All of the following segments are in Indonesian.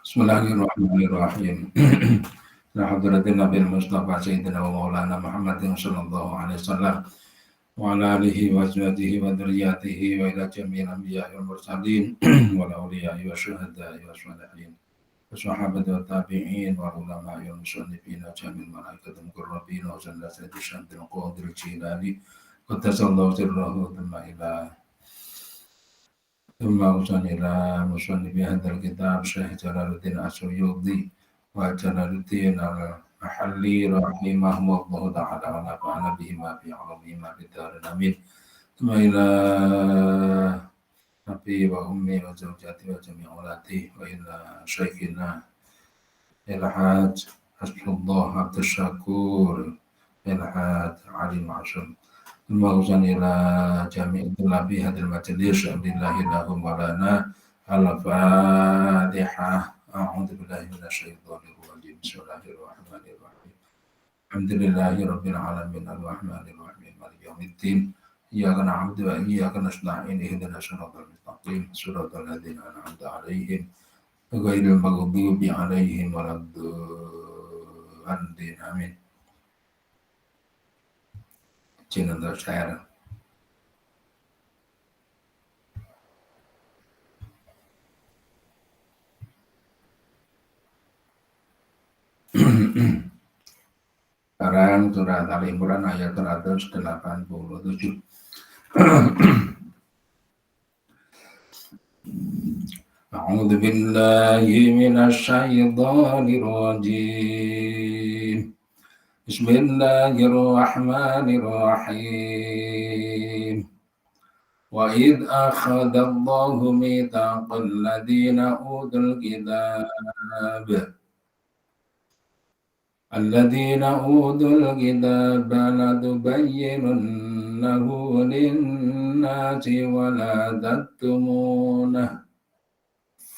Bismillahirrahmanirrahim. Ila hadratin Nabil Mustafa Sayyidina wa Maulana Muhammadin sallallahu alaihi wasallam wa ala alihi wa azwajihi wa dzurriyyatihi wa ila jami'il anbiya'i wal mursalin wal awliya'i wa syuhada'i wa sholihin wa sahabati wa tabi'in wa ulama'i wal musannifin wa jami'il malaikatil muqarrabin wa sallallahu alaihi syamtil qadir jilani wa tasallahu sirrahu thumma ila ثم أوصل إلى مصنف هذا الكتاب شيخ جلال الدين السيوطي وجلال الدين المحلي رحمه الله تعالى ونفعنا بهما في علومهما في الدار آمين. ثم إلى أبي وأمي وزوجاتي وجميع أولادي وإلى شيخنا الحاج حسن الله عبد الشكور الحاج علي معصوم. ثم أوصل إلى جميع طلاب هذا المجلس لله لهم ولنا الفاتحة. أعوذ بالله من الشيطان الرجيم. بسم الله الرحمن الرحيم. الحمد لله رب العالمين الرحمن الرحيم مالك يوم الدين. إياك نعبد وإياك نستعين اهدنا الصراط المستقيم صراط الذين أنعمت عليهم غير المغضوب عليهم ولا الضالين آمين. Izin untuk share. Sekarang surat Al-Imran ayat 187. A'udzu billahi minasy syaithanir rajim. Bismillahirrahmanirrahim. Wa idh akhadha Allahu mitsaqal ladzina utul kitab latubayyinunnahu lin-nasi wa la taktumunahu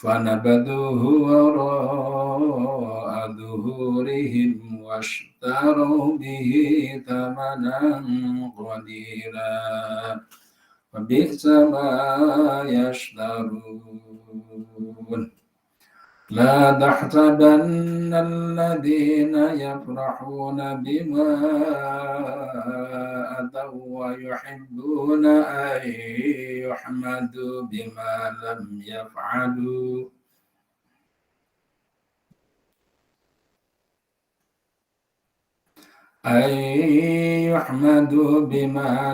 فنبذوه وراء ظهورهم واشتروا به ثمنا قليلا وبئس ما يشترون لا تحسبن الذين يفرحون بما أتوا ويحبون أن يحمدوا بما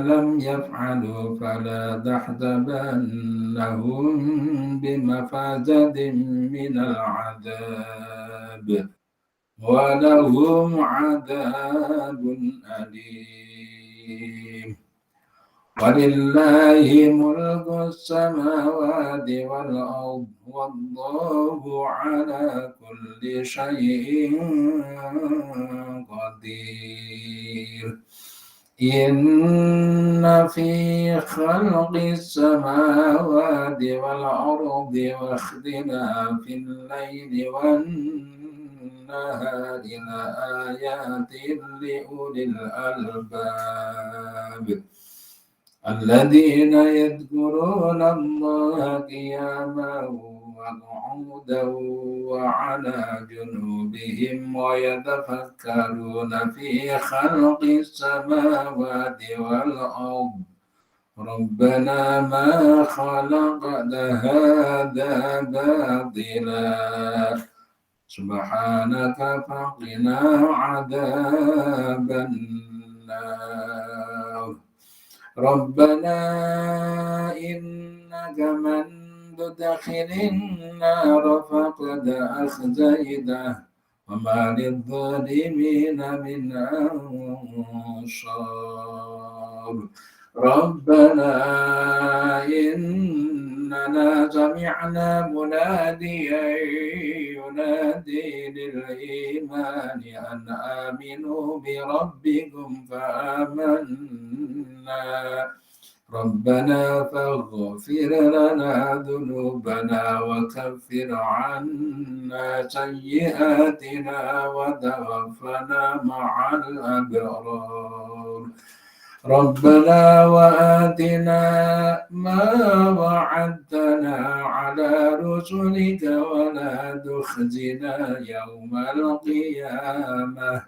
لم يفعلوا فلا تحسبنهم بمفازة من العذاب ولهم عذاب أليم. ولله ملك السماوات والأرض والله على كل شيء قدير. إن في خلق السماوات والأرض واختلاف الليل والنهار لآيات لأولي الألباب الذين يذكرون الله قياما وقعودا وعلى جنوبهم ويتفكرون في خلق السماوات والأرض ربنا ما خلقت هذا باطلا سبحانك فقنا عذاب النار. ربنا إنك من تدخل النار فقد أخزيته وما للظالمين من أنصار. ربنا إننا سمعنا مناديا ينادي للإيمان أن آمنوا بربكم فآمنا. ربنا فاغفر لنا ذنوبنا وكفر عنا سيئاتنا وتوفنا مع الأبرار. ربنا وآتنا ما وعدتنا على رسلك ولا تخزنا يوم القيامة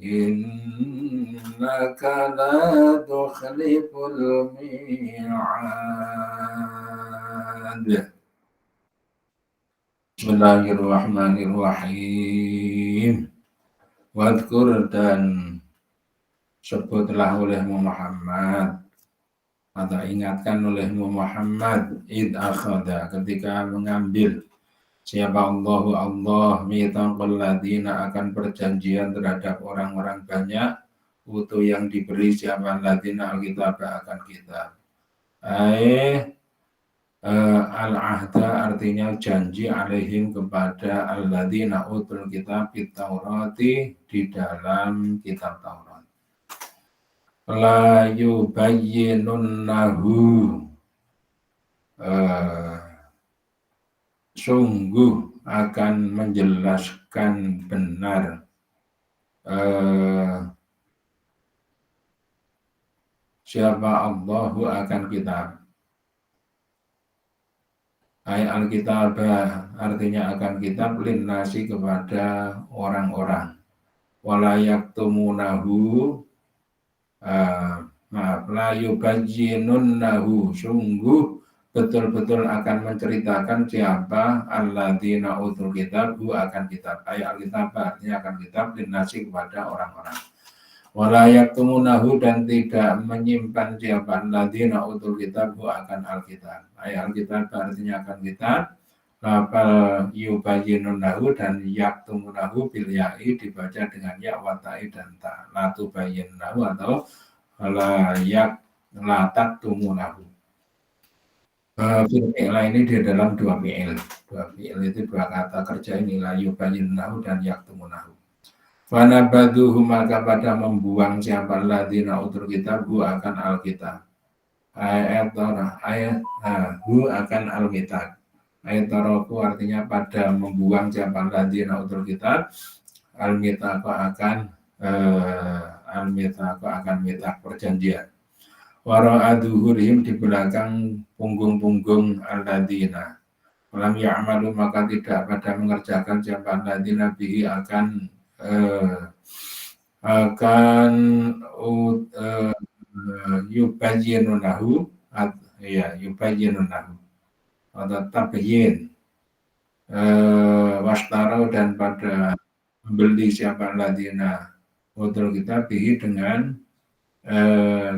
إنك لا تخلف الميعاد. Bismillahirrahmanirrahim. Wadkur dan sebutlah olehmu Muhammad atau ingatkan olehmu Muhammad id akhada ketika mengambil siapa Allah mitsaqal ladina akan perjanjian terhadap orang-orang banyak utuh yang diberi siapa ladina alkitab akan kitab. Al-ahda artinya janji alaihim kepada alladzina utul kitab Taurati di dalam kitab Taurat. La yubayyinunnahu sungguh akan menjelaskan benar siapa Allahu akan kitab. Alkitab artinya akan kitab linnasi kepada orang-orang. Walayak tumunahu la yubayyinunnahu sungguh betul-betul akan menceritakan siapa alladzina utul kitab akan kitab. Alkitab artinya akan kitab linnasi kepada orang-orang. Walayak tumunahu dan tidak menyimpan siapa alladzina utul kitab akan alkitab. Alkitab artinya akan kitab. Lapal yubayyinunnahu dan yaktumunahu bil ya'i dibaca dengan ya wa ta'i dan ta. La tubayyinunnahu atau la taktumunahu. Fi'il ini di dalam dua fi'il. Dua fi'il itu dua kata kerja ini la yubayyinunnahu dan yaktumunahu. Fanabaduhu maka pada membuang siapa ladina utul kitab akan alkitab. Ayat akan alkitab. Ayat taraku artinya pada membuang siapa ladina utul kitab. Alkitab akan mitak perjanjian. Wara'aduhurihim di belakang punggung-punggung al-ladina. Walam ya'malu maka tidak pada mengerjakan siapa ladina bihi akan yubayyinunahu atau tabyin wastarau dan pada membeli siapa ladina utul kitab bihi dengan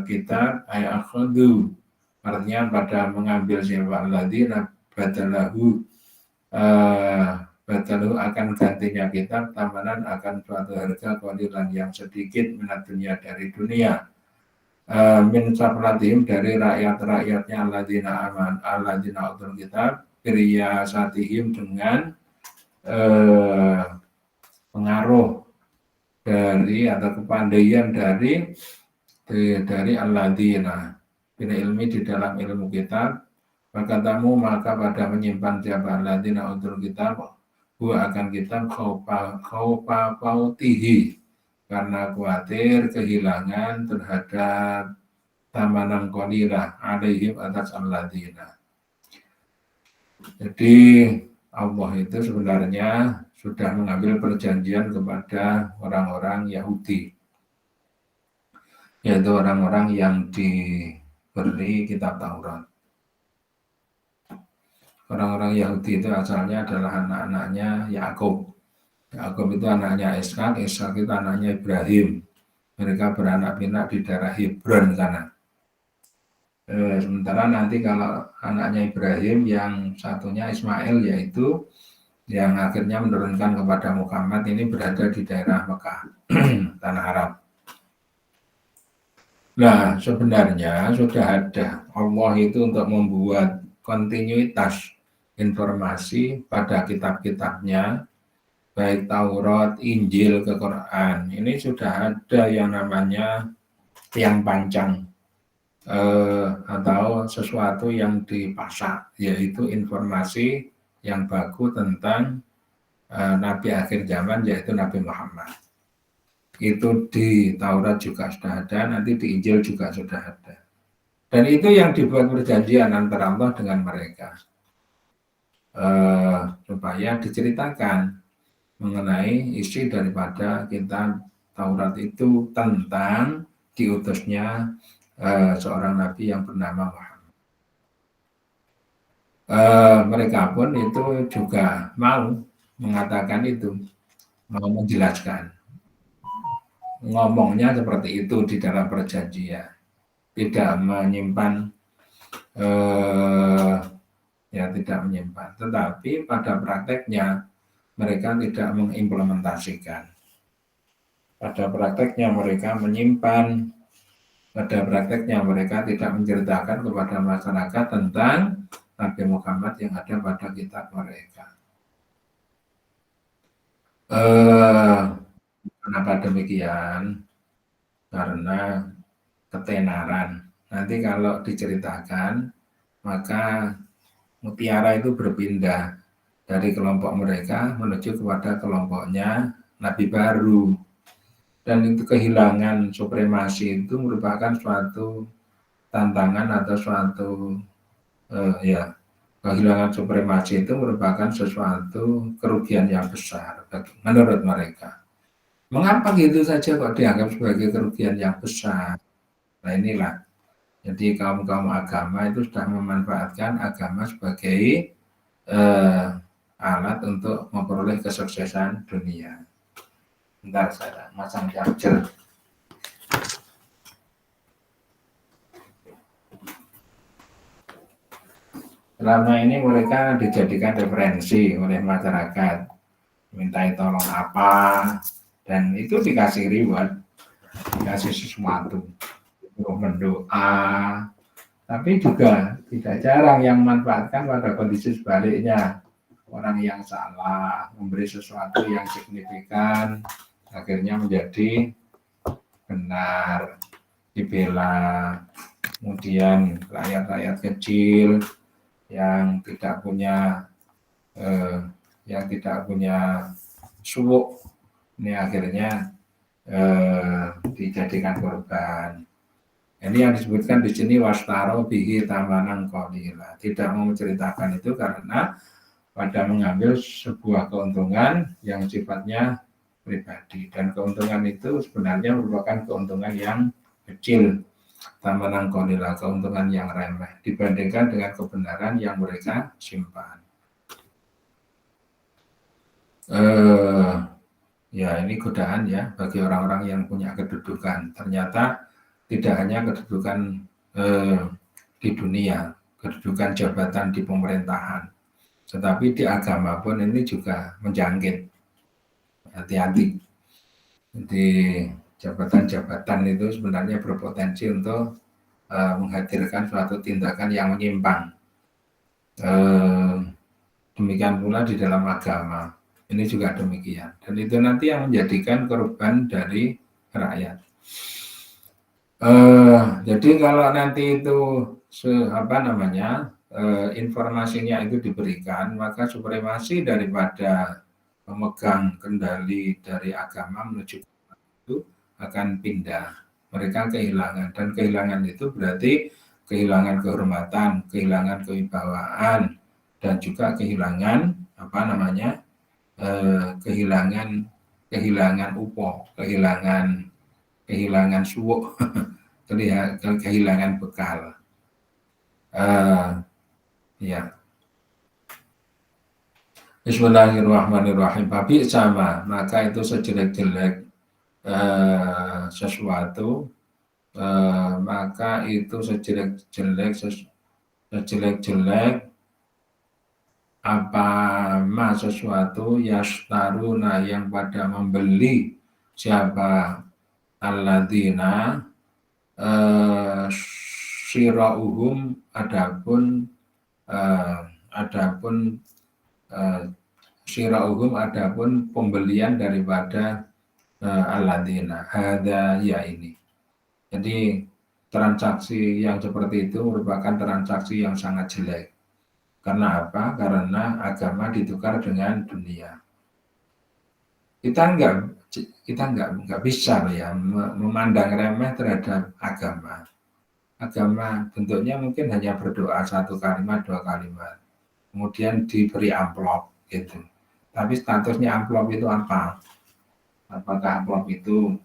kitab ayakhadu artinya pada mengambil siapa ladina batalahu akan gantinya kitab tamanan akan suatu harga qalilan yang sedikit minat dunia dari dunia min safalatihim dari rakyat-rakyatnya alladzina utul kitab biriyasatihim dengan pengaruh dari atau kepandaian dari alladzina bin ilmi di dalam ilmu kitab berkatamu maka pada menyimpan siapa alladzina utul kitab akan kitab khaufa fautihi karena khawatir kehilangan terhadap tamanan qalilah alaihim atas alladzina. Jadi Allah itu sebenarnya sudah mengambil perjanjian kepada orang-orang Yahudi, yaitu orang-orang yang diberi kitab Taurat. Orang-orang Yahudi itu asalnya adalah anak-anaknya Yakub. Yakub itu anaknya Ishak, Ishak itu anaknya Ibrahim. Mereka beranak pinak di daerah Hebron sana. Sementara nanti kalau anaknya Ibrahim yang satunya Ismail yaitu yang akhirnya menurunkan kepada Muhammad ini berada di daerah Mekah, tanah Arab. Nah, sebenarnya sudah ada Allah itu untuk membuat kontinuitas informasi pada kitab-kitabnya, baik Taurat, Injil, ke Quran. Ini sudah ada yang namanya tiang pancang atau sesuatu yang dipasak, yaitu informasi yang baku tentang Nabi akhir zaman, yaitu Nabi Muhammad. Itu di Taurat juga sudah ada, nanti di Injil juga sudah ada. Dan itu yang dibuat perjanjian antara Allah dengan mereka. Supaya diceritakan mengenai isi daripada kitab Taurat itu tentang diutusnya seorang nabi yang bernama Muhammad. Mereka pun itu juga mau mengatakan itu, mau menjelaskan. Ngomongnya seperti itu di dalam perjanjian, tidak menyimpan ya tidak menyimpan, tetapi pada prakteknya mereka tidak mengimplementasikan. Pada prakteknya mereka menyimpan, pada prakteknya mereka tidak menceritakan kepada masyarakat tentang Nabi Muhammad yang ada pada kitab mereka. Kenapa demikian? Karena ketenaran. Nanti kalau diceritakan, maka mutiara itu berpindah dari kelompok mereka menuju kepada kelompoknya Nabi baru. Dan itu kehilangan supremasi itu merupakan suatu tantangan atau suatu kehilangan supremasi itu merupakan sesuatu kerugian yang besar menurut mereka. Mengapa gitu saja kok dianggap sebagai kerugian yang besar? Nah inilah, jadi kaum-kaum agama itu sudah memanfaatkan agama sebagai alat untuk memperoleh kesuksesan dunia. Bentar saya masang charger. Selama ini mereka dijadikan referensi oleh masyarakat, mintai tolong apa, dan itu dikasih reward, dikasih sesuatu, untuk berdoa, tapi juga tidak jarang yang memanfaatkan pada kondisi sebaliknya. Orang yang salah memberi sesuatu yang signifikan, akhirnya menjadi benar, dibela. Kemudian rakyat-rakyat kecil yang tidak punya suwuk, ini akhirnya dijadikan korban. Ini yang disebutkan di sini wastaro bihi tamanan qalila. Tidak mau menceritakan itu karena pada mengambil sebuah keuntungan yang sifatnya pribadi, dan keuntungan itu sebenarnya merupakan keuntungan yang kecil, tamanan qalila, keuntungan yang remeh dibandingkan dengan kebenaran yang mereka simpan. Ya ini godaan ya bagi orang-orang yang punya kedudukan. Ternyata tidak hanya kedudukan di dunia, kedudukan jabatan di pemerintahan, tetapi di agama pun ini juga menjangkit. Hati-hati. Jadi jabatan-jabatan itu sebenarnya berpotensi untuk menghadirkan suatu tindakan yang menyimpang. Demikian pula di dalam agama. Ini juga demikian. Dan itu nanti yang menjadikan korban dari rakyat. Jadi kalau nanti itu informasinya itu diberikan, maka supremasi daripada pemegang kendali dari agama menuju itu akan pindah. Mereka kehilangan, dan kehilangan itu berarti kehilangan kehormatan, kehilangan kewibawaan, dan juga kehilangan kehilangan upo, kehilangan suwuk, kehilangan bekal. Ya. Bismillahirrahmanirrahim. Babi sama, maka itu sejelek-jelek sesuatu, maka itu sejelek-jelek apa sesuatu yastaruna yang pada membeli siapa alladzina syirauhum adapun syirauhum adapun pembelian daripada alladzina hada ya ini. Jadi transaksi yang seperti itu merupakan transaksi yang sangat jelek. Karena apa? Karena agama ditukar dengan dunia. Kita kita nggak bisa ya memandang remeh terhadap agama. Agama bentuknya mungkin hanya berdoa 1 kalimat, 2 kalimat, kemudian diberi amplop gitu. Tapi statusnya amplop itu apa? Apakah amplop itu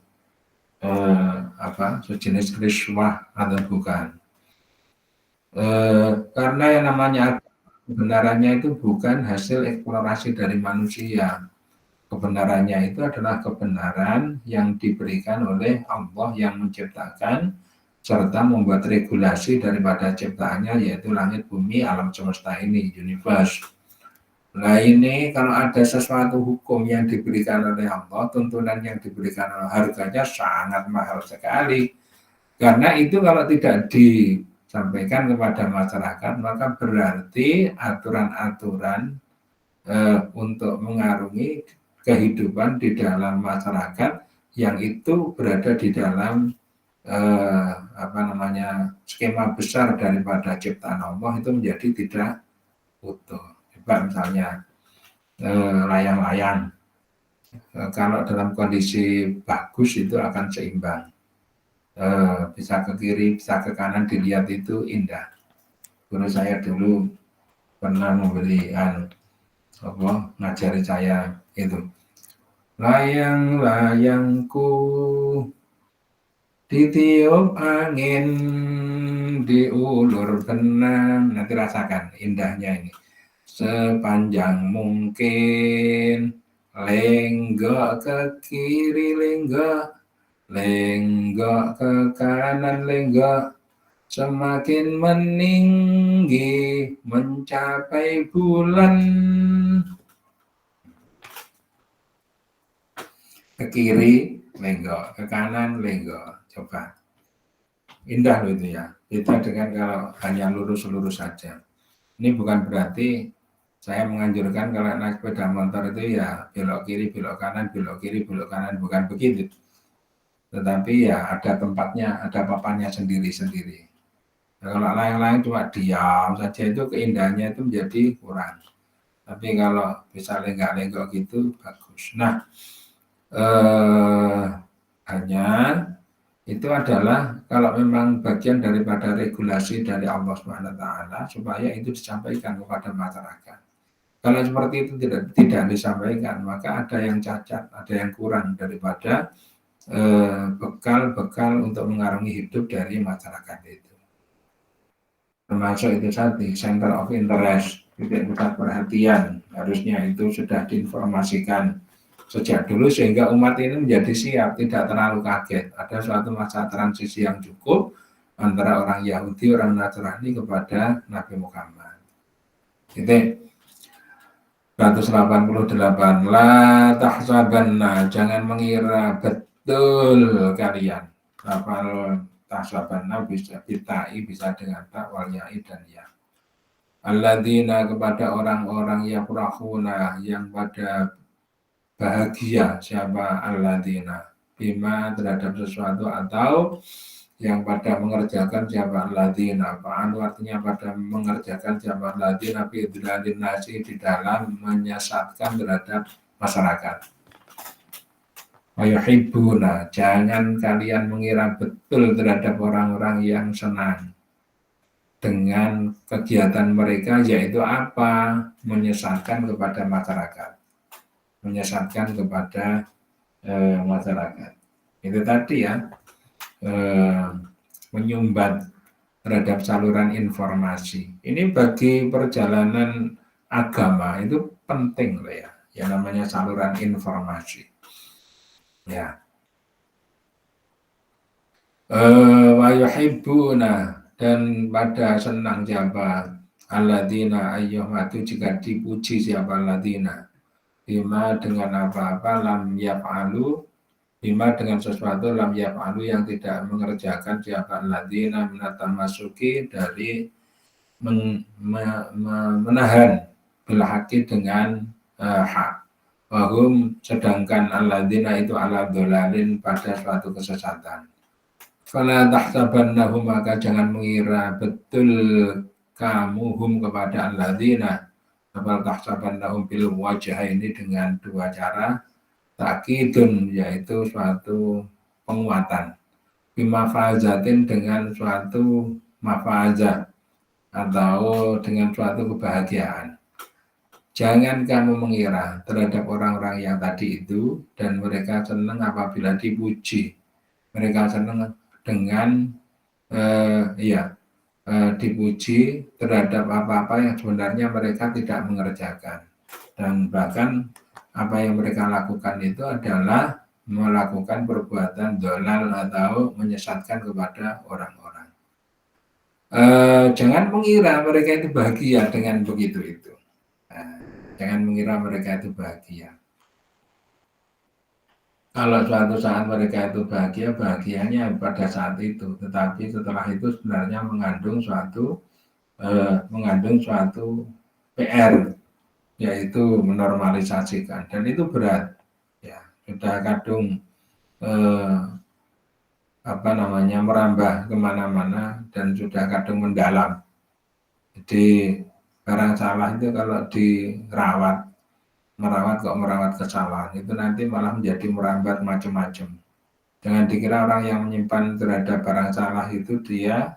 sejenis riswah atau bukan? Karena yang namanya kebenarannya itu bukan hasil eksplorasi dari manusia. Kebenarannya itu adalah kebenaran yang diberikan oleh Allah yang menciptakan serta membuat regulasi daripada ciptaannya, yaitu langit, bumi, alam semesta ini, universe. Nah ini kalau ada sesuatu hukum yang diberikan oleh Allah, tuntunan yang diberikan oleh, harganya sangat mahal sekali. Karena itu kalau tidak disampaikan kepada masyarakat, maka berarti aturan-aturan untuk mengarungi kehidupan di dalam masyarakat yang itu berada di dalam skema besar daripada ciptaan Allah itu menjadi tidak utuh. Coba misalnya layang-layang, kalau dalam kondisi bagus itu akan seimbang, bisa ke kiri, bisa ke kanan, dilihat itu indah. Guru saya dulu pernah memberi ngajari saya itu, layang-layangku ditiup angin, diulur benang. Nanti rasakan indahnya ini. Sepanjang mungkin, lenggok ke kiri, lenggok ke kanan, lenggok, semakin meninggi mencapai bulan. Ke kiri lenggok, ke kanan lenggok. Coba, indah loh itu ya. Beda dengan kalau hanya lurus-lurus saja. Ini bukan berarti saya menganjurkan kalau naik sepeda motor itu ya belok kiri, belok kanan, belok kiri, belok kanan, bukan begitu. Tetapi ya ada tempatnya, ada papannya sendiri-sendiri. Nah, kalau layang-layang cuma diam saja itu keindahannya itu menjadi kurang. Tapi kalau bisa lenggak-lenggok gitu bagus. Nah, hanya itu adalah kalau memang bagian daripada regulasi dari Allah SWT supaya itu disampaikan kepada masyarakat. Kalau seperti itu tidak disampaikan, maka ada yang cacat, ada yang kurang daripada bekal-bekal untuk mengarungi hidup dari masyarakat itu. Termasuk itu tadi center of interest, titik pusat perhatian, harusnya itu sudah diinformasikan sejak dulu sehingga umat ini menjadi siap, tidak terlalu kaget. Ada suatu masa transisi yang cukup antara orang Yahudi, orang Nasrani kepada Nabi Muhammad. Titik 188, la tahsabanna, jangan mengira betul kalian. Lafal tahsabanna bisa bitai, bisa dengan tak, wal ya'i dan ya. Alladzina, kepada orang-orang yafrahuna, yang pada bahagia, siapa alladzina, bima, terhadap sesuatu, atau yang pada mengerjakan siapa alladzina, fa'alu artinya pada mengerjakan siapa alladzina fi idlalin nasi, di dalam menyesatkan terhadap masyarakat. Wa yuhibbuna, jangan kalian mengira betul terhadap orang-orang yang senang dengan kegiatan mereka, yaitu apa? Menyesatkan kepada masyarakat, menyesatkan kepada masyarakat. Itu tadi ya, menyumbat terhadap saluran informasi. Ini bagi perjalanan agama itu penting loh ya, yang namanya saluran informasi. Ya. Wa yuhibbuna, dan pada senang siapa alladzina ayyuhatu, jika dipuji siapa alladzina, bima dengan apa-apa, lam yaf'alu, bima dengan sesuatu, lam yaf'alu yang tidak mengerjakan siapa alladzina minatamasuki, dari menahan bil haqqi dengan hak, wahum, sedangkan alladzina itu ala dolalin, pada suatu kesesatan. Fala tahsabannahum, maka jangan mengira betul kamu hum kepada alladzina, fala tahsabannahum bil wajah, ini dengan dua cara, takkidun, yaitu suatu penguatan, bimafazatin, dengan suatu mafazah atau dengan suatu kebahagiaan. Jangan kamu mengira terhadap orang-orang yang tadi itu dan mereka senang apabila dipuji. Mereka senang dengan dipuji terhadap apa-apa yang sebenarnya mereka tidak mengerjakan. Dan bahkan apa yang mereka lakukan itu adalah melakukan perbuatan dolal atau menyesatkan kepada orang-orang. Jangan mengira mereka itu bahagia dengan begitu itu. Jangan mengira mereka itu bahagia. Kalau suatu saat mereka itu bahagia, bahagianya pada saat itu. Tetapi setelah itu sebenarnya mengandung suatu PR, yaitu menormalisasikan, dan itu berat. Ya, sudah kadung merambah kemana-mana dan sudah kadung mendalam. Jadi barang salah itu kalau merawat kesalahan itu nanti malah menjadi merambat macam-macam. Jangan dikira orang yang menyimpan terhadap barang salah itu dia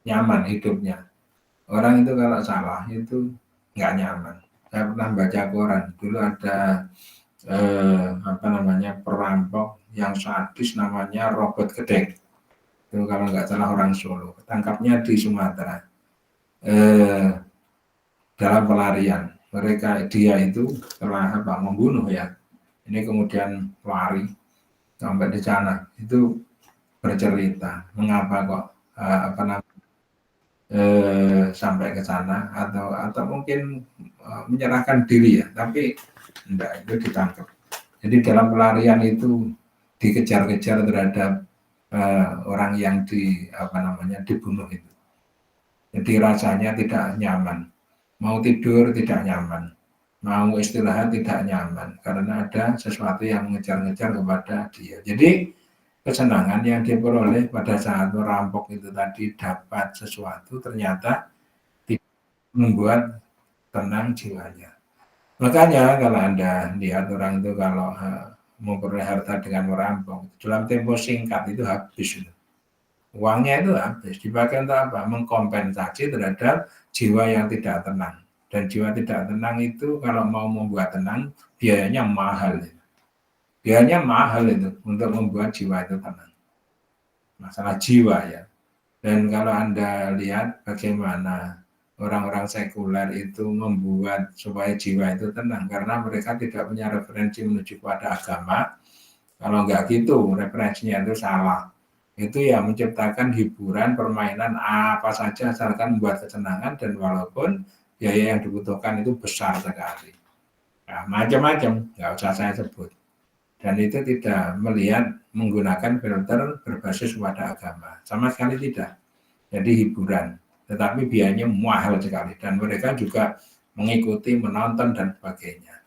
nyaman hidupnya. Orang itu kalau salah itu nggak nyaman. Saya pernah baca koran, dulu ada perampok yang sadis namanya Robert Gedek. Itu kalau nggak salah orang Solo. Tangkapnya di Sumatera. Dalam pelarian, dia itu telah membunuh ya. Ini kemudian lari sampai di sana, itu bercerita mengapa kok sampai ke sana atau mungkin menyerahkan diri ya, tapi enggak, itu ditangkap. Jadi dalam pelarian itu dikejar-kejar terhadap orang yang dibunuh itu. Jadi rasanya tidak nyaman. Mau tidur tidak nyaman, mau istirahat tidak nyaman, karena ada sesuatu yang mengejar-ngejar kepada dia. Jadi kesenangan yang diperoleh pada saat merampok itu tadi dapat sesuatu, ternyata tidak membuat tenang jiwanya. Makanya kalau Anda lihat orang itu kalau memperoleh harta dengan merampok, dalam tempo singkat itu habis. Uangnya itu habis, dipakai untuk apa? Mengkompensasi terhadap jiwa yang tidak tenang. Dan jiwa tidak tenang itu kalau mau membuat tenang, biayanya mahal. Biayanya mahal itu untuk membuat jiwa itu tenang. Masalah jiwa ya. Dan kalau Anda lihat bagaimana orang-orang sekuler itu membuat supaya jiwa itu tenang, karena mereka tidak punya referensi menuju pada agama. Kalau enggak gitu, referensinya itu salah. Itu ya menciptakan hiburan, permainan apa saja asalkan membuat kesenangan, dan walaupun biaya yang dibutuhkan itu besar sekali. Nah, macam-macam, nggak usah saya sebut. Dan itu tidak melihat menggunakan filter berbasis pada agama, sama sekali tidak. Jadi hiburan, tetapi biayanya mahal sekali, dan mereka juga mengikuti, menonton dan sebagainya.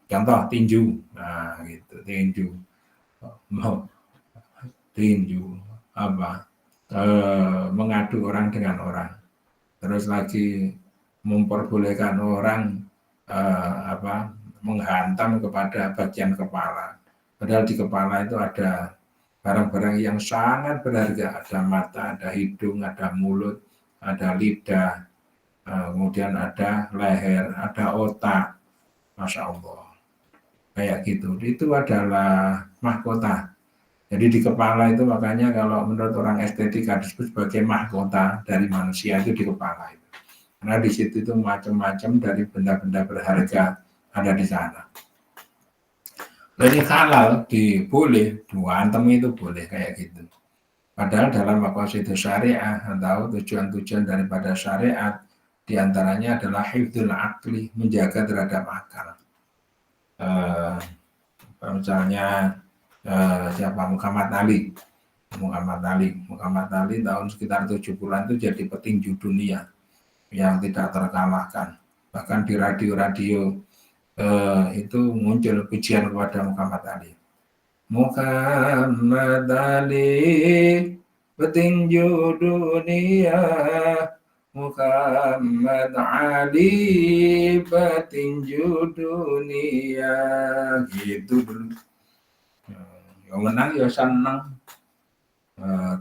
Contoh tinju, nah gitu, tinju mengadu orang dengan orang, terus lagi memperbolehkan orang menghantam kepada bagian kepala, padahal di kepala itu ada barang-barang yang sangat berharga, ada mata, ada hidung, ada mulut, ada lidah, kemudian ada leher, ada otak, Masya Allah, kayak gitu. Itu adalah mahkota. Jadi di kepala itu makanya kalau menurut orang estetik disebut sebagai mahkota dari manusia itu di kepala itu. Karena di situ itu macam-macam dari benda-benda berharga ada di sana. Jadi halal boleh, antem itu boleh kayak gitu. Padahal dalam maqasid syariah atau tujuan-tujuan daripada syariat diantaranya adalah hifdzul aqli, menjaga terhadap akal. Misalnya siapa Muhammad Ali tahun sekitar 70-an itu jadi petinju dunia yang tidak terkalahkan. Bahkan di radio-radio itu muncul pujian kepada Muhammad Ali. Muhammad Ali petinju dunia, Muhammad Ali petinju dunia gitu dulu. Yang menang ya seneng.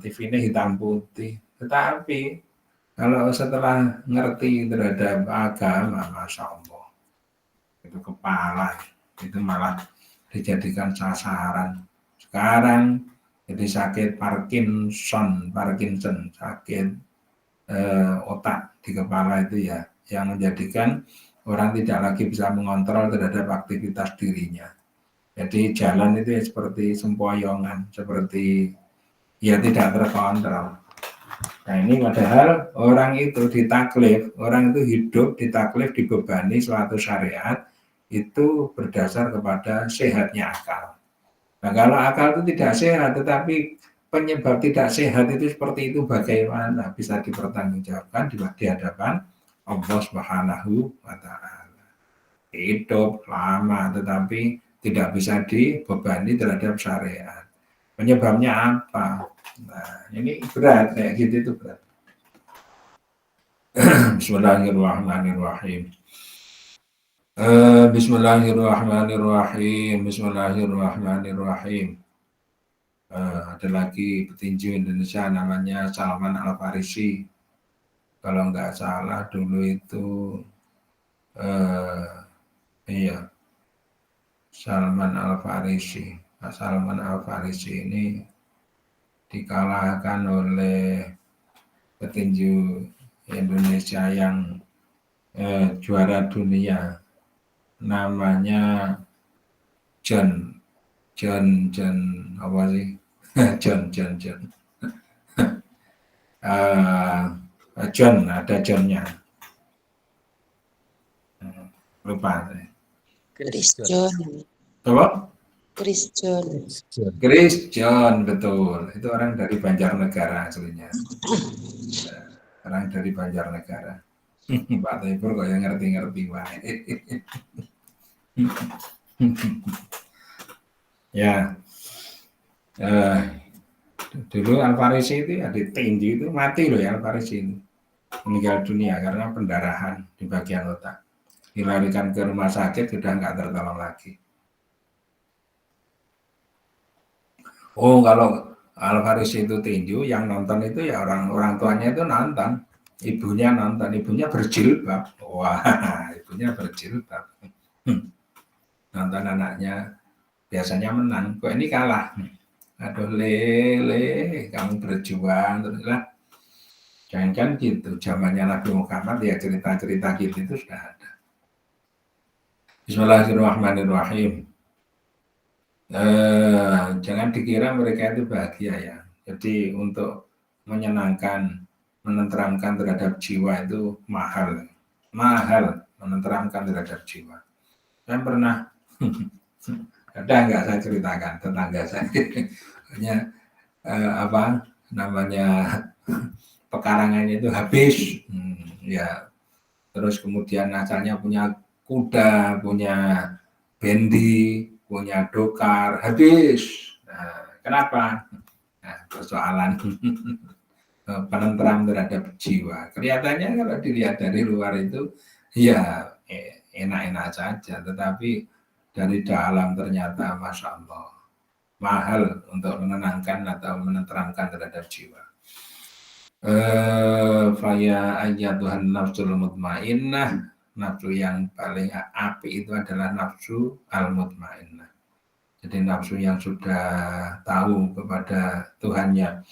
TV-nya hitam putih. Tetapi kalau setelah ngerti terhadap agama, Masya Allah, itu kepala itu malah dijadikan sasaran. Sekarang jadi sakit Parkinson, sakit otak di kepala itu ya, yang menjadikan orang tidak lagi bisa mengontrol terhadap aktivitas dirinya. Jadi jalan itu ya seperti sempoyongan, seperti ya tidak terkontrol. Nah ini padahal orang itu ditaklif, orang itu hidup ditaklif dibebani suatu syariat itu berdasar kepada sehatnya akal. Nah kalau akal itu tidak sehat, tetapi penyebab tidak sehat itu seperti itu bagaimana bisa dipertanggungjawabkan di hadapan Allah Subhanahu wa Ta'ala. Hidup lama tetapi tidak bisa dibebani terhadap syariat. Penyebabnya apa? Nah, ini berat kayak gitu itu berat. Bismillahirrahmanirrahim. Bismillahirrahmanirrahim. Ada lagi petinju Indonesia namanya Salman Al Farisi. Kalau nggak salah dulu itu iya Salman Al Farisi. Salman Al Farisi ini dikalahkan oleh petinju Indonesia yang juara dunia namanya John apa sih John ada Johnnya lupa Chris John apa? Chris John betul, itu orang dari Banjarnegara aslinya. Orang dari Banjarnegara. Pak Tepur kok yang ngerti-ngerti wae. Ya. Dulu Al Farisi itu ya ditinju itu mati loh ya Al Farisi itu. Meninggal dunia karena pendarahan di bagian otak. Dilarikan ke rumah sakit sudah nggak tertolong lagi. Oh kalau Al Farisi itu tinju, yang nonton itu ya orang tuanya itu nonton, ibunya nonton, ibunya berjilbab. Wah, ibunya berjilbab. Nonton anaknya biasanya menang, kok ini kalah. Aduh lele, kamu berjuang terus lah. Jangan gitu, zamannya Nabi Muhammad ya cerita-cerita gitu itu sudah ada. Bismillahirrahmanirrahim. Jangan dikira mereka itu bahagia ya. Jadi untuk menyenangkan, menenteramkan terhadap jiwa itu mahal menenteramkan terhadap jiwa. Saya pernah ada nggak saya ceritakan tetangga saya, hanya apa namanya pekarangannya itu habis, ya terus kemudian asalnya punya kuda, punya bendi, punya dokar, habis. Nah, kenapa? Nah, persoalan penenteram terhadap jiwa. Kelihatannya kalau dilihat dari luar itu, ya enak-enak saja. Tetapi dari dalam ternyata, Masya Allah, mahal untuk menenangkan atau menenteramkan terhadap jiwa. Faya ayyatuhan nafsul mutmainnah, nafsu yang paling api itu adalah nafsu al-mutmainnah. Jadi nafsu yang sudah tahu kepada Tuhannya.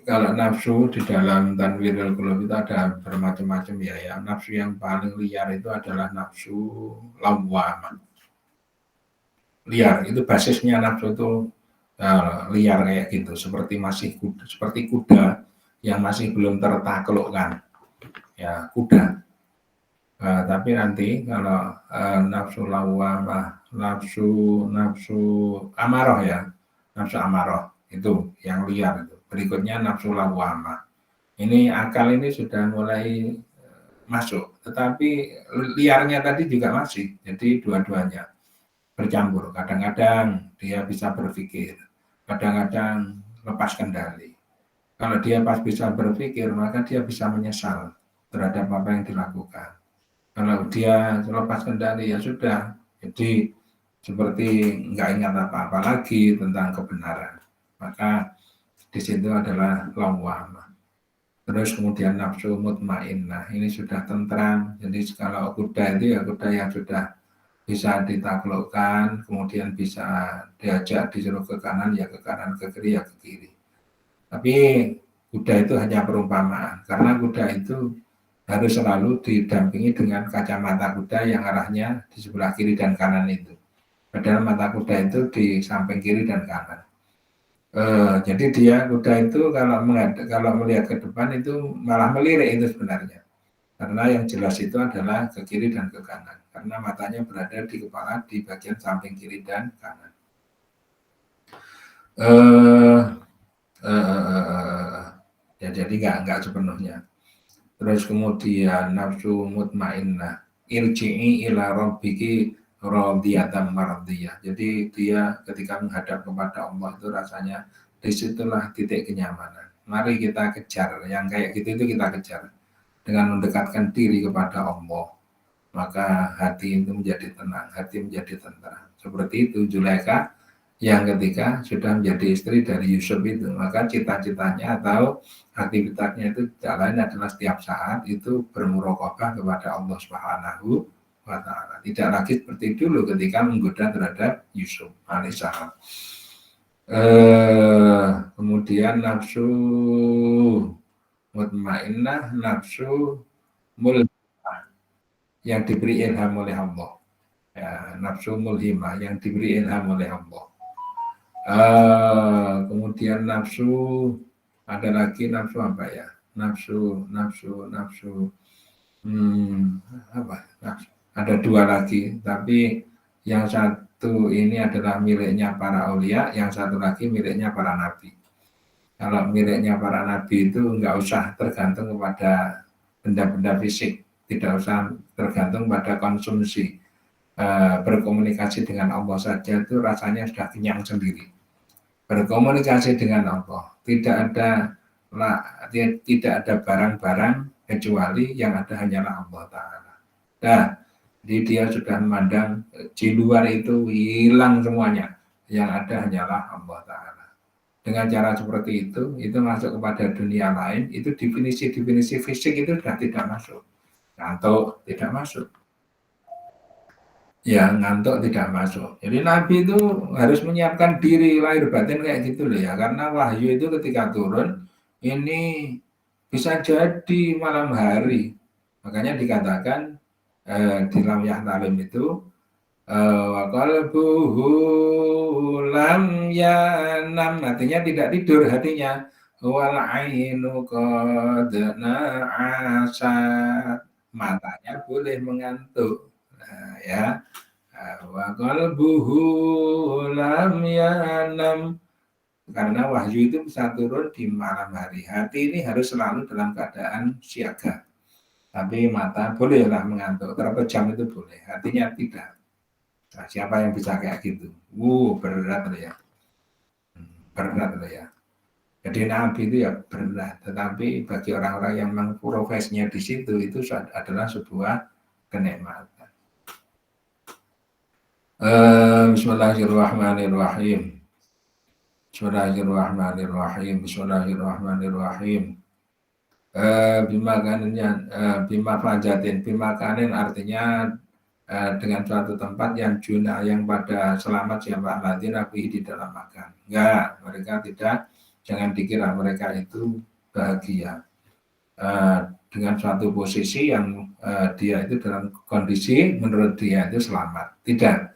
Kalau nafsu di dalam Tanwirul Qulub itu ada bermacam-macam ya. Nafsu yang paling liar itu adalah nafsu lawwamah. Liar itu basisnya nafsu itu liar kayak gitu, seperti kuda yang masih belum tertaklukkan. Ya, kuda. Tapi nanti kalau nafsu lawwamah, nafsu amarah ya, nafsu amarah itu yang liar itu. Berikutnya nafsu lawwamah. Ini akal ini sudah mulai masuk, tetapi liarnya tadi juga masih. Jadi dua-duanya bercampur. Kadang-kadang dia bisa berpikir, kadang-kadang lepas kendali. Kalau dia pas bisa berpikir, maka dia bisa menyesal terhadap apa yang dilakukan. Kalau dia lepas kendali, ya sudah. Jadi seperti nggak ingat apa-apa lagi tentang kebenaran. Maka di situ adalah lawwamah. Terus kemudian nafsu mutmainnah, ini sudah tentram. Jadi kalau kuda itu ya kuda yang sudah bisa ditaklukkan, kemudian bisa diajak disuruh ke kanan ya ke kanan, ke kiri ya ke kiri. Tapi kuda itu hanya perumpamaan, karena kuda itu harus selalu didampingi dengan kacamata kuda yang arahnya di sebelah kiri dan kanan itu. Padahal mata kuda itu di samping kiri dan kanan. Jadi dia kuda itu kalau melihat ke depan itu malah melirik itu sebenarnya. Karena yang jelas itu adalah ke kiri dan ke kanan. Karena matanya berada di kepala di bagian samping kiri dan kanan. Ya jadi nggak sepenuhnya. Terus kemudian nafsu mutmainnah, irji'i ila rabbiki radiyatan mardiyah. Jadi dia ketika menghadap kepada Allah itu rasanya disitulah titik kenyamanan. Mari kita kejar yang kayak gitu itu kita kejar dengan mendekatkan diri kepada Allah. Maka hati itu menjadi tenang, hati menjadi tenteram. Seperti itu Zulaikha yang ketika sudah menjadi istri dari Yusuf itu, maka cita-citanya atau aktivitasnya itu jalan adalah setiap saat itu bermuraqabah kepada Allah Subhanahu wa Ta'ala. Tidak lagi seperti dulu ketika menggoda terhadap Yusuf alaihissalam. Kemudian nafsu mutmainnah, nafsu mulhimah yang diberi ilham oleh Allah. Ya, nafsu mulhimah yang diberi ilham oleh Allah. Kemudian nafsu, ada lagi nafsu apa ya? Nafsu apa? Nafsu. Ada dua lagi, tapi yang satu ini adalah miliknya para aulia, yang satu lagi miliknya para nabi. Kalau miliknya para nabi itu nggak usah tergantung kepada benda-benda fisik, tidak usah tergantung pada konsumsi. Berkomunikasi dengan Allah saja itu rasanya sudah kenyang sendiri. Berkomunikasi dengan Allah, tidak ada barang-barang kecuali yang ada hanyalah Allah Ta'ala. Nah, jadi dia sudah memandang di luar itu hilang semuanya, yang ada hanyalah Allah Ta'ala. Dengan cara seperti itu masuk kepada dunia lain, itu definisi fisik itu sudah tidak masuk, atau tidak masuk. Ya, ngantuk tidak masuk. Jadi Nabi itu harus menyiapkan diri lahir batin kayak gitu loh ya. Karena wahyu itu ketika turun, ini bisa jadi malam hari. Makanya dikatakan di lam yahtalim itu, wa qalbuhu lam yanam, artinya tidak tidur hatinya. Wal ainu qad na'asat, matanya boleh mengantuk. Nah, ya. Wa qalbuhu lam yanam, karena wahyu itu bisa turun di malam hari. Hati ini harus selalu dalam keadaan siaga. Tapi mata bolehlah mengantuk, terpejam itu boleh, hatinya tidak. Nah, siapa yang bisa kayak gitu? Berat ya. Berat ya. Jadi Nabi itu ya berat, tetapi bagi orang-orang yang memang profesinya di situ itu adalah sebuah kenikmatan. Bismillahirrahmanirrahim. Bismillahirrahmanirrahim. Bismillahirrahmanirrahim. Bima fajatin. Bima kanin artinya dengan suatu tempat yang juna, yang pada selamat siapa nanti Nabi di dalam makan. Enggak, mereka tidak. Jangan dikira mereka itu bahagia dengan suatu posisi yang dia itu dalam kondisi menurut dia itu selamat. Tidak.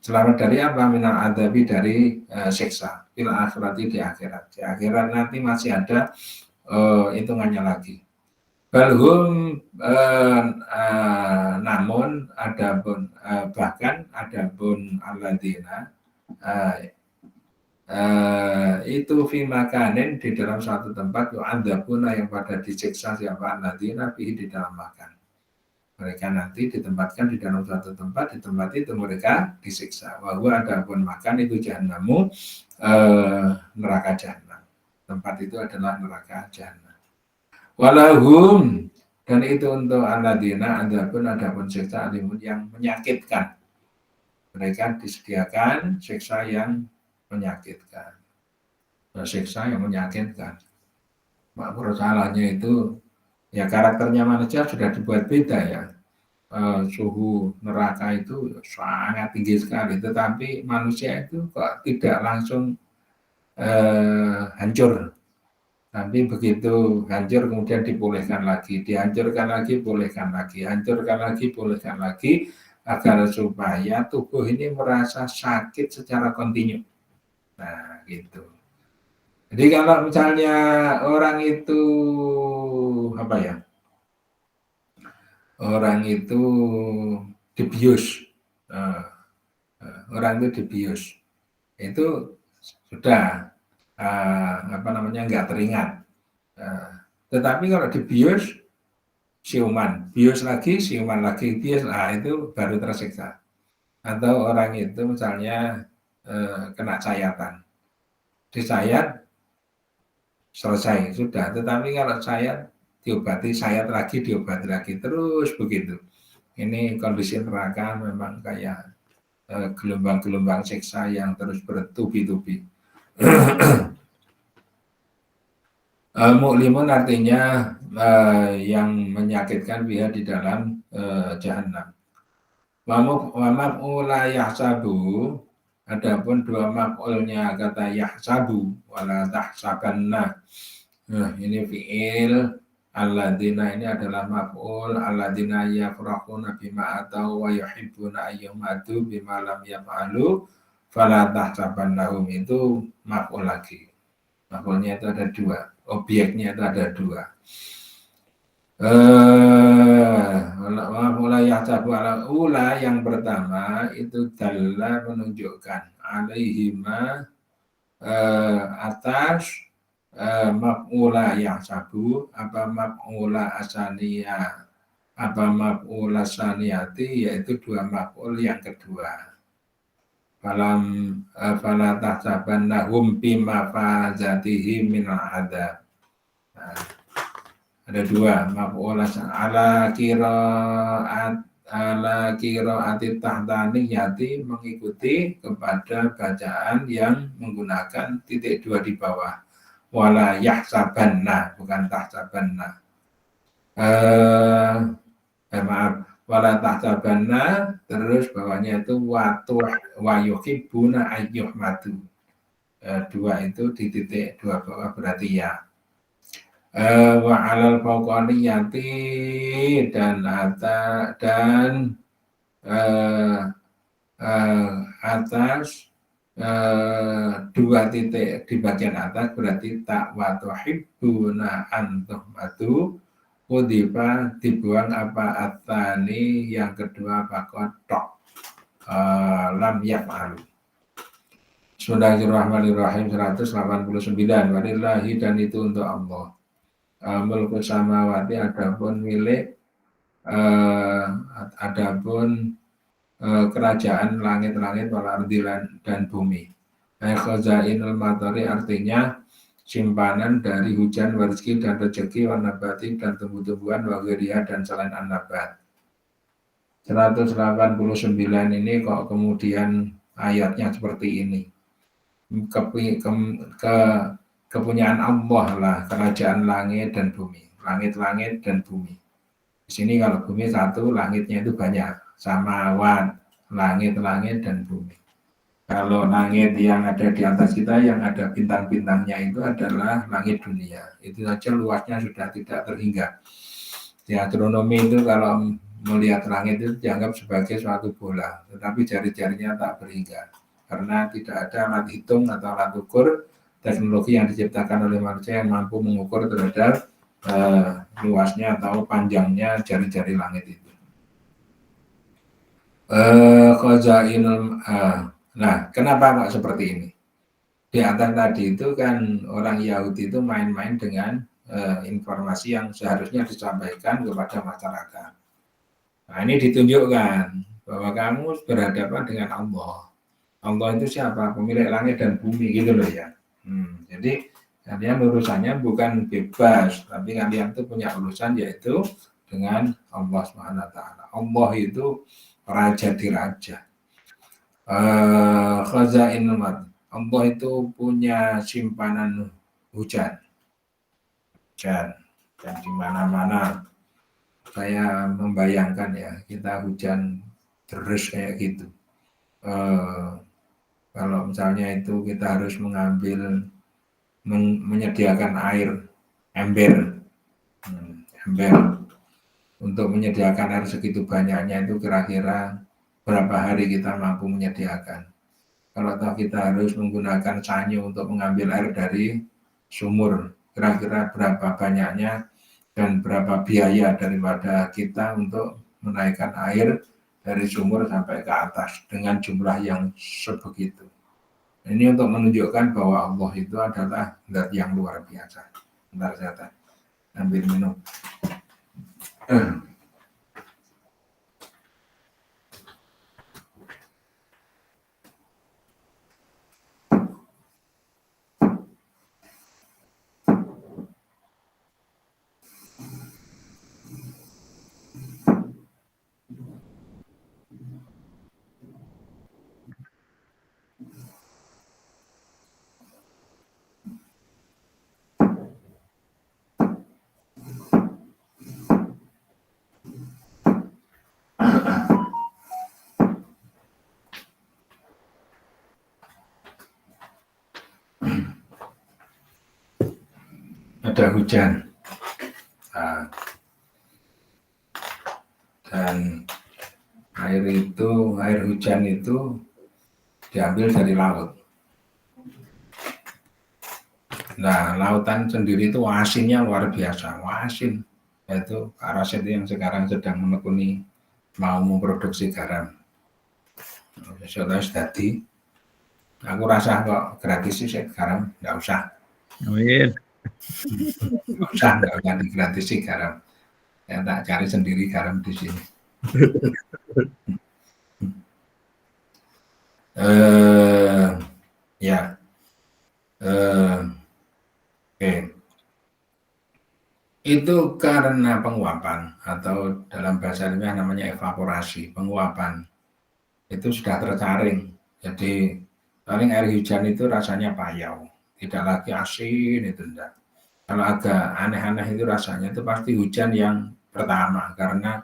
Selamat dari apa? Minal adabi, dari siksa. Fil akhirati, di akhirat. Di akhirat nanti masih ada hitungannya lagi. Balhum namun adapun bahkan adapun alladzina itu fi makanin, di dalam satu tempat, yu'adzabuna, yang pada disiksa siapa alladzina fihi, di dalam makan. Mereka nanti ditempatkan di dalam suatu tempat, di tempat itu mereka disiksa. Bahwa ada pun makan itu jahannamu, neraka jahanam. tempat itu adalah neraka jahanam. Walahum, dan itu untuk alladzina adapun siksa alimun yang menyakitkan. Mereka disediakan siksa yang menyakitkan. Siksa yang menyakitkan. Masalahnya itu ya karakternya manusia sudah dibuat beda ya. Suhu neraka itu sangat tinggi sekali, tetapi manusia itu kok tidak langsung hancur. Tapi begitu hancur kemudian dipulihkan lagi, dihancurkan lagi, pulihkan lagi, hancurkan lagi, pulihkan lagi, agar supaya tubuh ini merasa sakit secara kontinu. Nah, gitu. Jadi kalau misalnya orang itu apa ya? Orang itu dibius, orang itu dibius, itu sudah nggak teringat. Tetapi kalau dibius, siuman, bius lagi, siuman lagi, bius, itu baru tersiksa. Atau orang itu misalnya kena sayatan, disayat selesai sudah. Tetapi kalau sayat diobati, sayat lagi, diobati lagi, terus begitu. Ini kondisi neraka memang kayak gelombang-gelombang siksa yang terus bertubi-tubi. Mu'limun artinya yang menyakitkan dia di dalam jahanam. Wa maf'ula yahsabu, adapun dua maf'ulnya kata yahsabu wala tahsabanna. Nah, ini fi'il, alladzina ini adalah maf'ul, alladzina yafrahuna bima atau wa yuhibbuna ayyumadu bima lam yaf'alu fala tahsabannahum, itu maf'ul lagi. Maf'ulnya itu ada dua, objeknya itu ada dua. Mulai ula yang pertama itu dalla menunjukkan alaihima atas maf'ula yang sabu, apa maf'ula asaniyah, apa maf'ula saniyati, yaitu dua maf'ul yang kedua. Fala tahsabannahum bima fazatihim min al-'adzab. Ada dua maf'ul ala qiraati tahtaniyati, mengikuti kepada bacaan yang menggunakan titik dua di bawah. Wala yahsabanna, bukan tahsabanna. Wala tahsabanna, terus bawahnya itu wa yuhibbuna ayyuhmadu. Dua itu di titik dua bawah berarti ya. Wa alal fauqaniyati, dan atas dua titik di bagian atas berarti tak wa tuhibbuna antuhmadu, udipa dibuang apa atani yang kedua bakot tok lam yaf'alu. Bismillahirrahmanirrahim 189. Walillahi, dan itu untuk Allah. Mulku samawati, adapun milik kerajaan langit-langit, wal ardi dan bumi. Khazainul matari artinya simpanan dari hujan, rezeki dan rezeki, wanabati dan tumbuh-tumbuhan, wagiriah dan selain an-nabat. 189 ini kok kemudian ayatnya seperti ini. Kepunyaan Allah lah kerajaan langit dan bumi, langit-langit dan bumi. Di sini kalau bumi satu, langitnya itu banyak, samawat, langit-langit dan bumi. Kalau langit yang ada di atas kita, yang ada bintang-bintangnya itu adalah langit dunia. Itu saja luasnya sudah tidak terhingga. Di astronomi itu kalau melihat langit itu dianggap sebagai suatu bola, tetapi jari-jarinya tak berhingga. Karena tidak ada alat hitung atau alat ukur teknologi yang diciptakan oleh manusia yang mampu mengukur terhadap luasnya atau panjangnya jari-jari langit itu. Nah, kenapa kok seperti ini? Di atas tadi itu kan orang Yahudi itu main-main dengan informasi yang seharusnya disampaikan kepada masyarakat. Nah, ini ditunjukkan bahwa kamu berhadapan dengan Allah. Allah itu siapa? Pemilik langit dan bumi, gitu loh ya. Jadi Kalian urusannya bukan bebas, tapi kalian itu punya urusan yaitu dengan Allah Subhanahu wa taala. Allah itu raja di raja. Khazainul ard. Allah itu punya simpanan hujan. Dan di mana-mana saya membayangkan ya, kita hujan terus kayak gitu. Kalau misalnya itu kita harus menyediakan air ember untuk menyediakan air segitu banyaknya itu kira-kira berapa hari kita mampu menyediakan. Kalau kita harus menggunakan sanyu untuk mengambil air dari sumur, kira-kira berapa banyaknya dan berapa biaya daripada kita untuk menaikkan air dari sumur sampai ke atas dengan jumlah yang sebegitu. Ini untuk menunjukkan bahwa Allah itu adalah zat yang luar biasa. Bentar saya ambil minum. Ada hujan dan air hujan itu diambil dari laut. Nah, lautan sendiri itu asinnya luar biasa, asin. Yaitu Karasit yang sekarang sedang menekuni mau memproduksi garam. Soalnya tadi aku rasa kok gratis sih garam, nggak usah. Amin. Nggak usah digratisi garam. Saya tak cari sendiri garam di sini. Oke. Itu karena penguapan atau dalam bahasa ilmiah namanya evaporasi. Penguapan itu sudah tersaring. Jadi paling air hujan itu rasanya payau, tidak lagi asin itu enggak. Kalau agak aneh-aneh itu rasanya itu pasti hujan yang pertama karena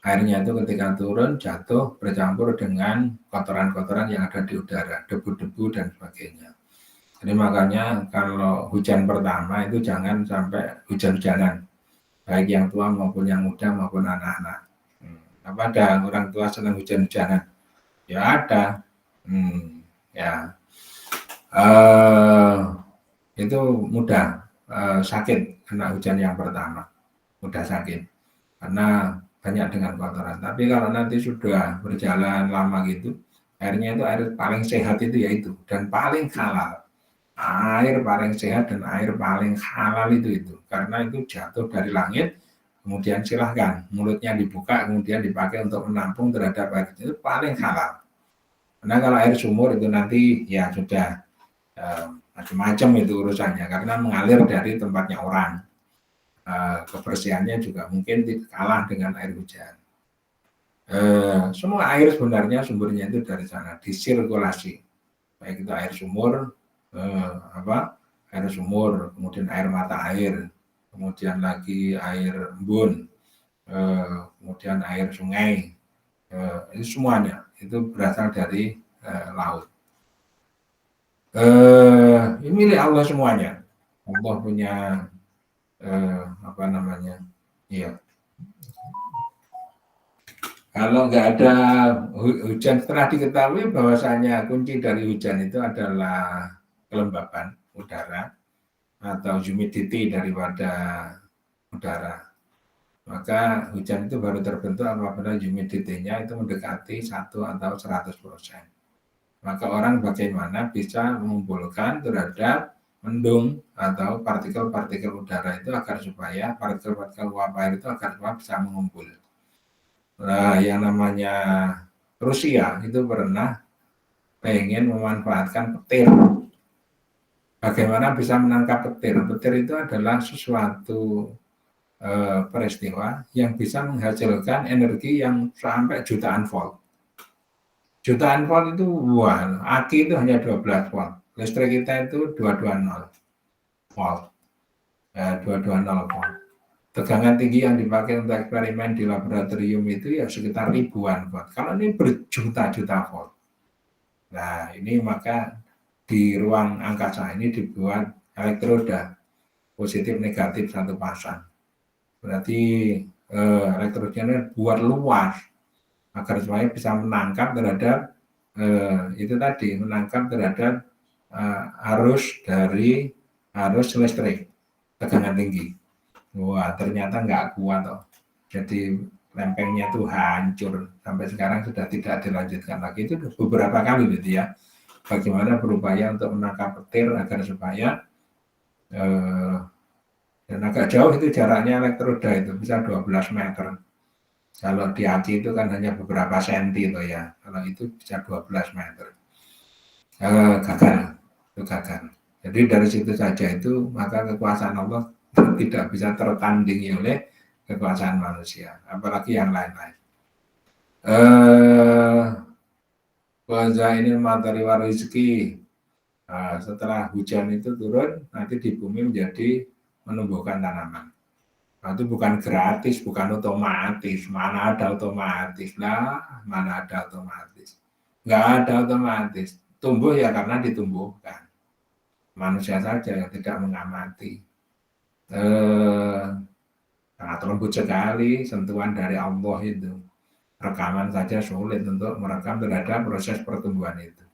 airnya itu ketika turun jatuh bercampur dengan kotoran-kotoran yang ada di udara, debu-debu dan sebagainya. Jadi makanya kalau hujan pertama itu jangan sampai hujan-hujanan, baik yang tua maupun yang muda maupun anak-anak. Apa ada orang tua senang hujan-hujanan? Ya ada. Itu mudah sakit kena hujan yang pertama, mudah sakit karena banyak dengan kotoran. Tapi kalau nanti sudah berjalan lama gitu, airnya itu air paling sehat itu yaitu dan paling halal. Air paling sehat dan air paling halal itu karena itu jatuh dari langit, kemudian silahkan mulutnya dibuka kemudian dipakai untuk menampung terhadap air itu paling halal. Karena kalau air sumur itu nanti ya sudah macam-macam itu urusannya karena mengalir dari tempatnya orang. Kebersihannya juga mungkin kalah dengan air hujan. Semua air sebenarnya sumbernya itu dari sana, disirkulasi. Baik itu air sumur, air sumur, kemudian air mata air, kemudian lagi air embun, kemudian air sungai, itu semuanya itu berasal dari laut. Ini milik Allah semuanya. Allah punya kalau nggak ada hujan, setelah diketahui bahwasanya kunci dari hujan itu adalah kelembapan udara atau humidity daripada udara, maka hujan itu baru terbentuk apabila humidity-nya itu mendekati 1 atau 100%. Maka orang bagaimana bisa mengumpulkan terhadap mendung atau partikel-partikel udara itu agar supaya partikel-partikel uap air itu agar bisa mengumpul. Nah, yang namanya Rusia itu pernah pengen memanfaatkan petir Bagaimana bisa menangkap petir? Petir itu adalah sesuatu peristiwa yang bisa menghasilkan energi yang sampai jutaan volt. Jutaan volt itu, wah, aki itu hanya 12 volt. Listrik kita itu 220 volt. 220 volt. Tegangan tinggi yang dipakai untuk eksperimen di laboratorium itu ya sekitar ribuan volt. Kalau ini berjuta-juta volt. Nah, ini maka di ruang angkasa ini dibuat elektroda positif negatif satu pasang. Berarti elektrodanya buat luas agar supaya bisa menangkap terhadap itu tadi, menangkap terhadap arus listrik tegangan tinggi. Wah, ternyata nggak kuat toh. Jadi lempengnya tuh hancur, sampai sekarang sudah tidak dilanjutkan lagi. Itu beberapa kali gitu ya. Bagaimana berupaya untuk menangkap petir agar supaya dan agak jauh itu jaraknya elektroda itu bisa 12 meter. Kalau di aci itu kan hanya beberapa senti itu ya. Kalau itu bisa 12 meter. Gagal, itu gagal. Jadi dari situ saja itu maka kekuasaan Allah tidak bisa tertandingi oleh kekuasaan manusia, apalagi yang lain-lain. Ini materi rezeki. Nah, setelah hujan itu turun, nanti di bumi menjadi menumbuhkan tanaman. Nah, itu bukan gratis, bukan otomatis. Mana ada otomatis lah, mana ada otomatis. Nggak ada otomatis. Tumbuh ya karena ditumbuhkan. Manusia saja yang tidak mengamati. Sangat lembut sekali sentuhan dari Allah itu. Rekaman saja sulit untuk merekam terhadap proses pertumbuhan itu.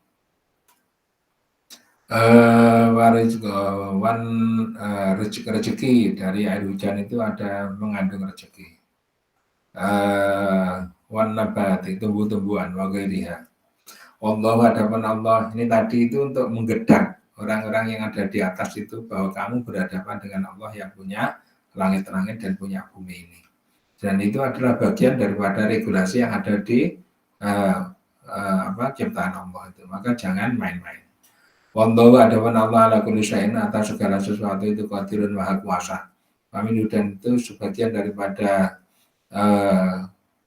Rezeki dari air hujan itu ada mengandung rezeki. Wan nabati, tumbuh-tumbuhan, wagairiha. Allah hadapan Allah, ini tadi itu untuk menggedak orang-orang yang ada di atas itu bahwa kamu berhadapan dengan Allah yang punya langit-langit dan punya bumi ini. Dan itu adalah bagian daripada regulasi yang ada di ciptaan Allah itu. Maka jangan main-main. Wallahu hadapan Allah ala kulli syai'in, atas segala sesuatu itu qadirun maha kuasa. Amin. Dan itu sebagian daripada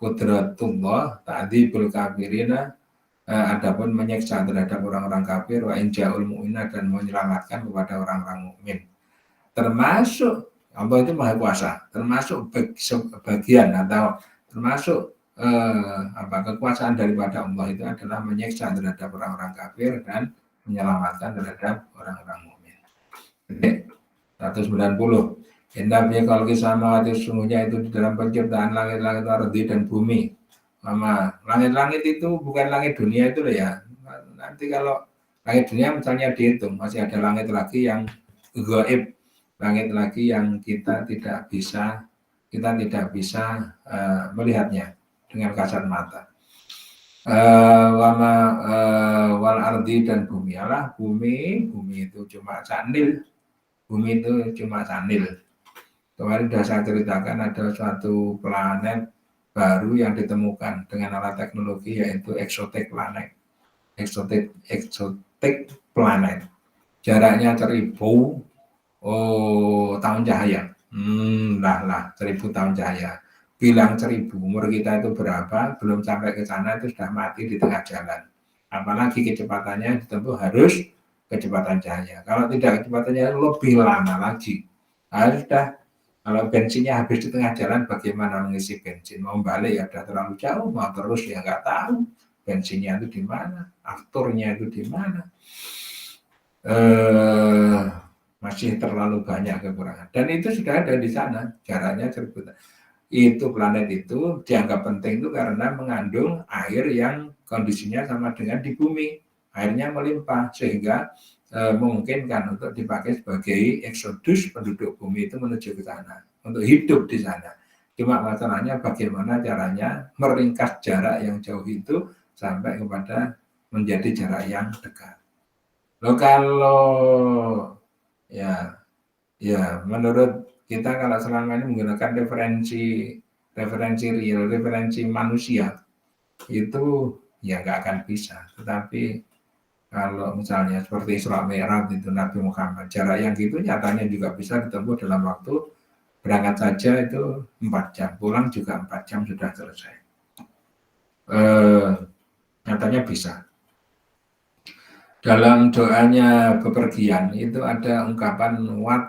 qudratullah ta'dzibul kafirina, adapun menyiksa terhadap orang-orang kafir, wa inja'ul mu'mina, dan menyelamatkan kepada orang-orang mukmin. Termasuk Allah itu maha kuasa, termasuk bagian atau termasuk kekuasaan daripada Allah itu adalah menyiksa terhadap orang-orang kafir dan menyelamatkan terhadap orang-orang mukmin. 190. Inna fi khalqis samawati, sesungguhnya itu di dalam penciptaan langit-langit, ardi, dan bumi. Mama, langit-langit itu bukan langit dunia itu loh ya. Nanti kalau langit dunia misalnya dihitung, masih ada langit lagi yang gaib, langit lagi yang kita tidak bisa melihatnya dengan kasat mata. Wal ardi, dan bumi. Allah, bumi itu cuma canil. Bumi itu cuma canil. Kemarin sudah saya ceritakan ada suatu planet baru yang ditemukan dengan alat teknologi, yaitu exotic planet. Exotic planet. Jaraknya 1000 tahun cahaya. 1000 tahun cahaya. Bilang 1000, umur kita itu berapa? Belum sampai ke sana itu sudah mati di tengah jalan. Apalagi kecepatannya ditempuh harus kecepatan cahaya. Kalau tidak kecepatannya lebih lama lagi. Sudah. Kalau bensinnya habis di tengah jalan, bagaimana mengisi bensin? Mau balik ya udah terlalu jauh, mau terus ya nggak tahu bensinnya itu di mana, afturnya itu di mana. Masih terlalu banyak kekurangan. Dan itu sudah ada di sana, jaraknya 1000 tahun. Itu planet itu dianggap penting itu karena mengandung air yang kondisinya sama dengan di bumi. Airnya melimpah sehingga memungkinkan untuk dipakai sebagai eksodus penduduk bumi itu menuju ke sana, untuk hidup di sana. Cuma masalahnya bagaimana caranya meringkas jarak yang jauh itu sampai kepada menjadi jarak yang dekat. Loh, kalau ya menurut kita kalau selama ini menggunakan referensi real, referensi manusia, itu ya nggak akan bisa. Tetapi Kalau misalnya seperti Isra Mi'raj itu Nabi Muhammad, jarak yang gitu nyatanya juga bisa ditempuh dalam waktu berangkat saja itu 4 jam, pulang juga 4 jam sudah selesai. Nyatanya bisa. Dalam doanya bepergian itu ada ungkapan wat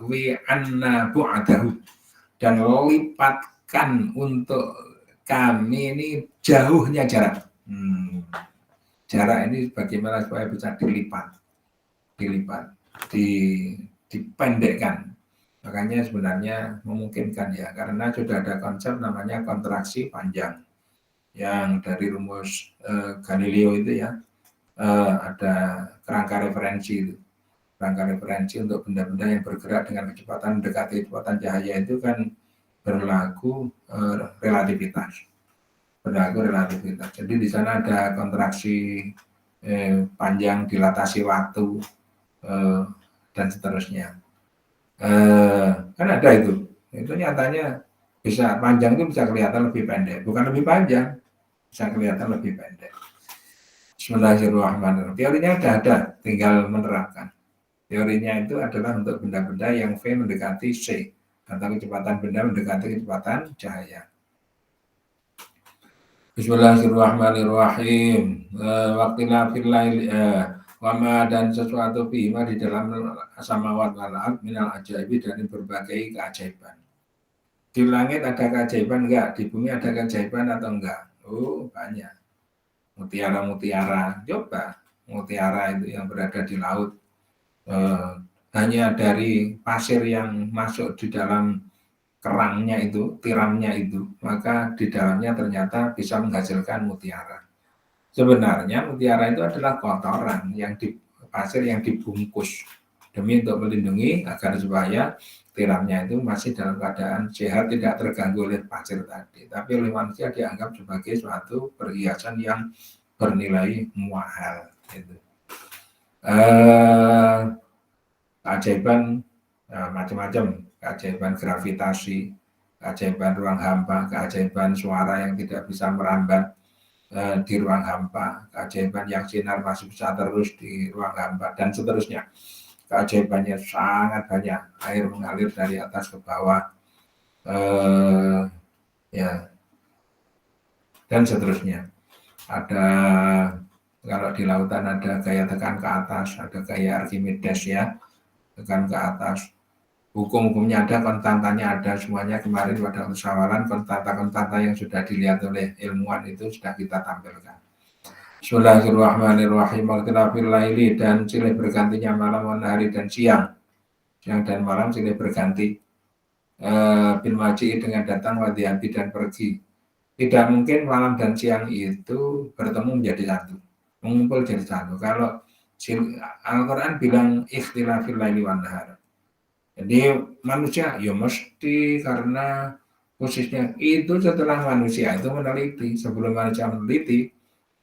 wi anna bu'adahu, dan lipatkan untuk kami ini jauhnya jarak. Jarak ini bagaimana supaya bisa dilipat, dipendekkan. Makanya sebenarnya memungkinkan ya, karena sudah ada konsep namanya kontraksi panjang yang dari rumus Galileo itu ya, ada kerangka referensi itu. Kerangka referensi untuk benda-benda yang bergerak dengan kecepatan mendekati kecepatan cahaya itu kan berlaku relativitas. Jadi di sana ada kontraksi panjang, dilatasi waktu, dan seterusnya. Kan ada itu nyatanya bisa panjang itu bisa kelihatan lebih pendek, bukan lebih panjang, bisa kelihatan lebih pendek. Bismillahirrahmanirrahim. Teorinya ada, tinggal menerapkan. Teorinya itu adalah untuk benda-benda yang V mendekati C, atau kecepatan benda mendekati kecepatan cahaya. Bismillahirrahmanirrahim. Waqtina fil lail wama, dan sesuatu bima di dalam samawat wal ard minal ajaibi, dari berbagai keajaiban. Di langit ada keajaiban enggak? Di bumi ada keajaiban atau enggak? Oh, banyak. Mutiara-mutiara, coba mutiara itu yang berada di laut, hanya dari pasir yang masuk di dalam kerangnya itu, tiramnya itu, maka di dalamnya ternyata bisa menghasilkan mutiara. Sebenarnya mutiara itu adalah kotoran yang di pasir yang dibungkus demi untuk melindungi agar supaya tiramnya itu masih dalam keadaan sehat, tidak terganggu oleh pasir tadi. Tapi oleh manusia dianggap sebagai suatu perhiasan yang bernilai mahal. Gitu. Keajaiban macam-macam, keajaiban gravitasi, keajaiban ruang hampa, keajaiban suara yang tidak bisa merambat di ruang hampa, keajaiban yang sinar masih bisa terus di ruang hampa, dan seterusnya. Keajaibannya sangat banyak, air mengalir dari atas ke bawah, ya, dan seterusnya. Ada, kalau di lautan ada gaya tekan ke atas, ada gaya Archimedes ya, tekan ke atas. Hukum-hukumnya ada, konstantannya ada, semuanya kemarin pada usahawan konstanta-konstanta yang sudah dilihat oleh ilmuwan itu sudah kita tampilkan. Bismillahirrahmanirrahim. Waktilafil laili, dan silih bergantinya malam dan hari dan siang. Siang dan malam silih berganti. Bil maji, dengan datang, wadihabi, dan pergi. Tidak mungkin malam dan siang itu bertemu menjadi satu, mengumpul jadi satu. Kalau Al-Quran bilang ikhtilafil laili wan nahar. Jadi manusia ya mesti, karena khususnya itu setelah manusia itu meneliti, sebelum manusia meneliti.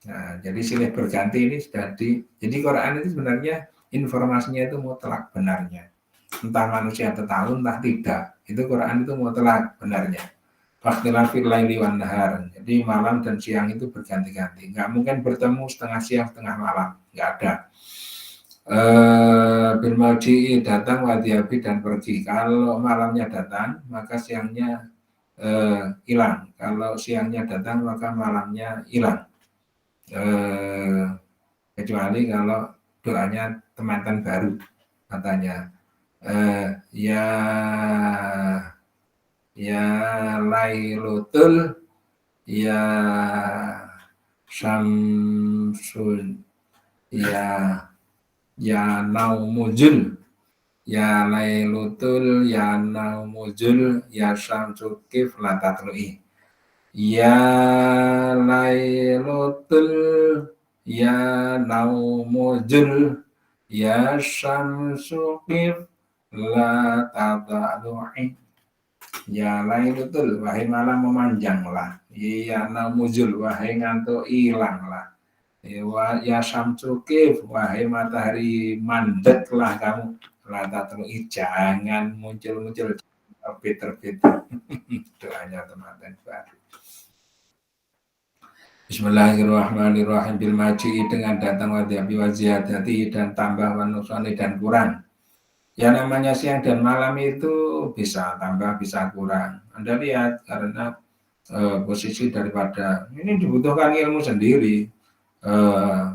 Nah, jadi silih berganti ini sudah jadi Quran itu sebenarnya informasinya itu mutlak benarnya. Entah manusia tahu entah tidak, itu Quran itu mutlak benarnya. Waktilafil laili wan nahar. Jadi malam dan siang itu berganti-ganti. Nggak mungkin bertemu setengah siang setengah malam, nggak ada. Bil maji, datang, wadiabi, dan pergi. Kalau malamnya datang maka siangnya hilang, kalau siangnya datang maka malamnya hilang, kecuali kalau doanya temantan baru, katanya ya lailutul ya syamsun ya naumujul, ya lailutul ya naumujul ya syamsu kif la tatlu'i, ya lailutul ya naumujul ya syamsu kif la tatlu'i. Ya lailutul, wahai malam memanjanglah, ya naumujul, wahai ngantuk hilanglah, ya syamsu kif, wahai matahari mandeklah kamu, lata terus jangan muncul-muncul, terbit. Doanya teman-teman baru. Bismillahirrahmanirrahim. Bil maji'i dengan datang wadhiabi wa ziyadati dan tambah wa nuqsani dan kurang. Ya namanya siang dan malam itu bisa tambah bisa kurang. Anda lihat karena posisi daripada ini dibutuhkan ilmu sendiri.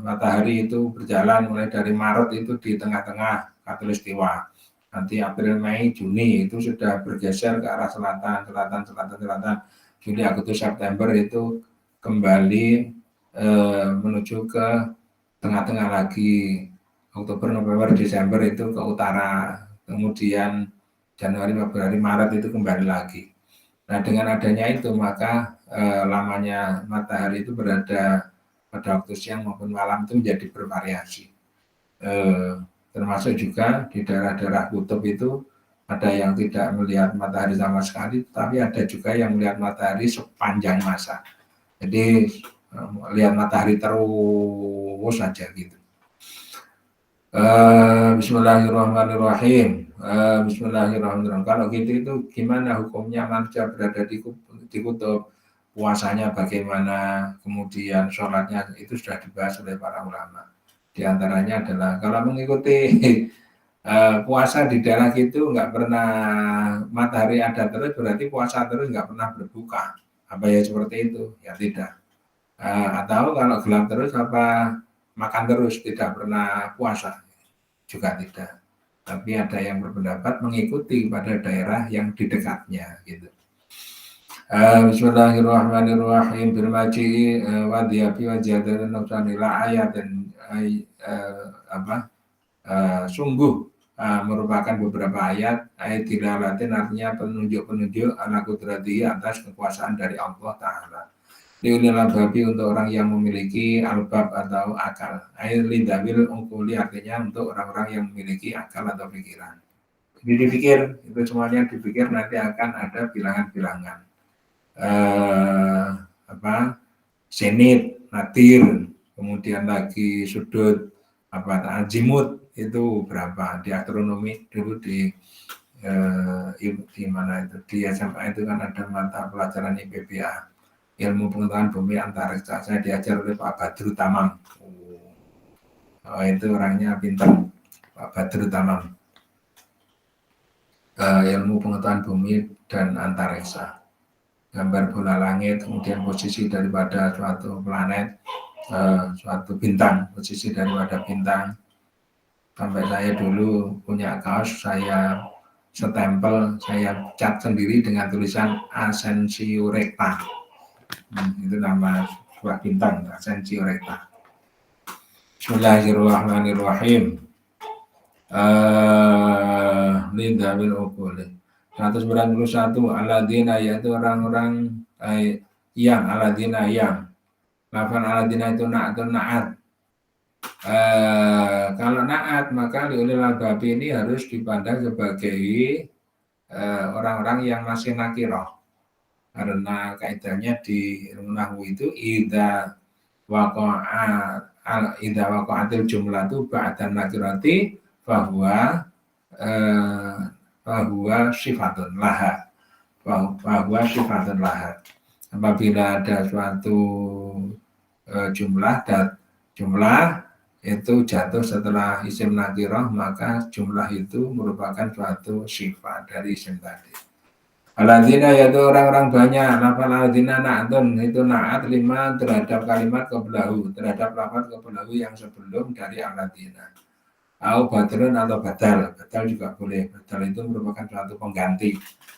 Matahari itu berjalan mulai dari Maret itu di tengah-tengah khatulistiwa. Nanti April, Mei, Juni itu sudah bergeser ke arah selatan. Juli, Agustus, September itu kembali menuju ke tengah-tengah lagi. Oktober, November, Desember itu ke utara. Kemudian Januari, Februari, Maret itu kembali lagi. Nah, dengan adanya itu maka lamanya matahari itu berada pada waktu siang maupun malam itu menjadi bervariasi. Termasuk juga di daerah-daerah kutub itu ada yang tidak melihat matahari sama sekali, tapi ada juga yang melihat matahari sepanjang masa. Jadi lihat matahari terus saja gitu. Bismillahirrahmanirrahim. Bismillahirrahmanirrahim. Kalau gitu itu gimana hukumnya manusia berada di kutub? Puasanya bagaimana? Kemudian sholatnya itu sudah dibahas oleh para ulama. Di antaranya adalah kalau mengikuti puasa di daerah itu nggak pernah matahari ada terus berarti puasa terus nggak pernah berbuka. Apa ya seperti itu? Ya tidak. Atau kalau gelap terus apa makan terus tidak pernah puasa? Juga tidak. Tapi ada yang berpendapat mengikuti pada daerah yang di dekatnya gitu. Bismillahirrahmanirrahim. Bil maji'i wa dhiyabi wa ziyadatin nuqsanila ayat dan sungguh merupakan beberapa ayat dilalatin artinya penunjuk-penunjuk ala qudratihi atas kekuasaan dari Allah Ta'ala. Liunil albabi untuk orang yang memiliki albab atau akal. Air lidawil ungkuli artinya untuk orang-orang yang memiliki akal atau pikiran. Jadi dipikir, itu semuanya dipikir nanti akan ada bilangan-bilangan. Zenit, nadir, kemudian lagi sudut, azimut itu berapa di astronomi dulu di mana itu di SMA itu kan ada mata pelajaran IPBA. Ilmu pengetahuan bumi antariksa. Saya diajar oleh Pak Badrut Tamam. Itu orangnya pintar, Pak Badrut Tamam. Ilmu pengetahuan bumi dan antariksa. Gambar bola langit, kemudian posisi daripada suatu planet, suatu bintang, posisi daripada bintang. Sampai saya dulu punya kaos, saya setempel, saya cat sendiri dengan tulisan Ascensio Recta. Itu nama sebuah bintang, Ascensio Recta. Bismillahirrahmanirrahim. Lidawil uquli. 191 aladina yaitu orang-orang yang aladina yang. Lafal aladina itu na'at. Kalau na'at maka liulil albabi ini harus dipandang sebagai orang-orang yang masih nakiroh. Karena kaidahnya di ilmu nahwu itu idza waqa'atil jumlah itu ba'dan nakirati bahwa sifatun laha. Bahwa sifatun laha. Apabila ada suatu jumlah itu jatuh setelah isim nakirah, maka jumlah itu merupakan suatu sifat dari isim tadi. Alladzina yaitu orang-orang banyak. Lafal alladzina na'atun itu na'at lima terhadap kalimat qablahu, terhadap lafaz qablahu yang sebelum dari alladzina. Au badrun atau badal juga boleh. Badal itu merupakan suatu pengganti.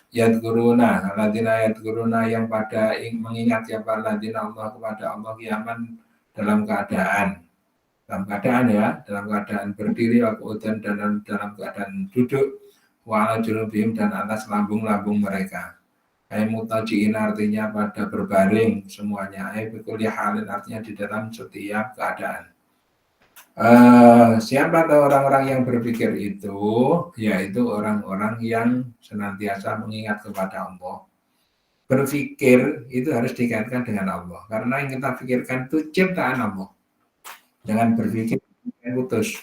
Yadkuruna alladzina yadkuruna yang pada mengingat siapa alladzina Allah kepada Allah qiyaman dalam keadaan berdiri, dan dalam keadaan duduk, wa'ala junubihim dan atas lambung-lambung mereka. Mutajiin artinya pada berbaring semuanya. Bikuli halin artinya di dalam setiap keadaan. Siapa tahu orang-orang yang berpikir itu, yaitu orang-orang yang senantiasa mengingat kepada Allah. Berpikir itu harus dikaitkan dengan Allah, karena yang kita pikirkan itu ciptaan Allah. Jangan berpikir putus.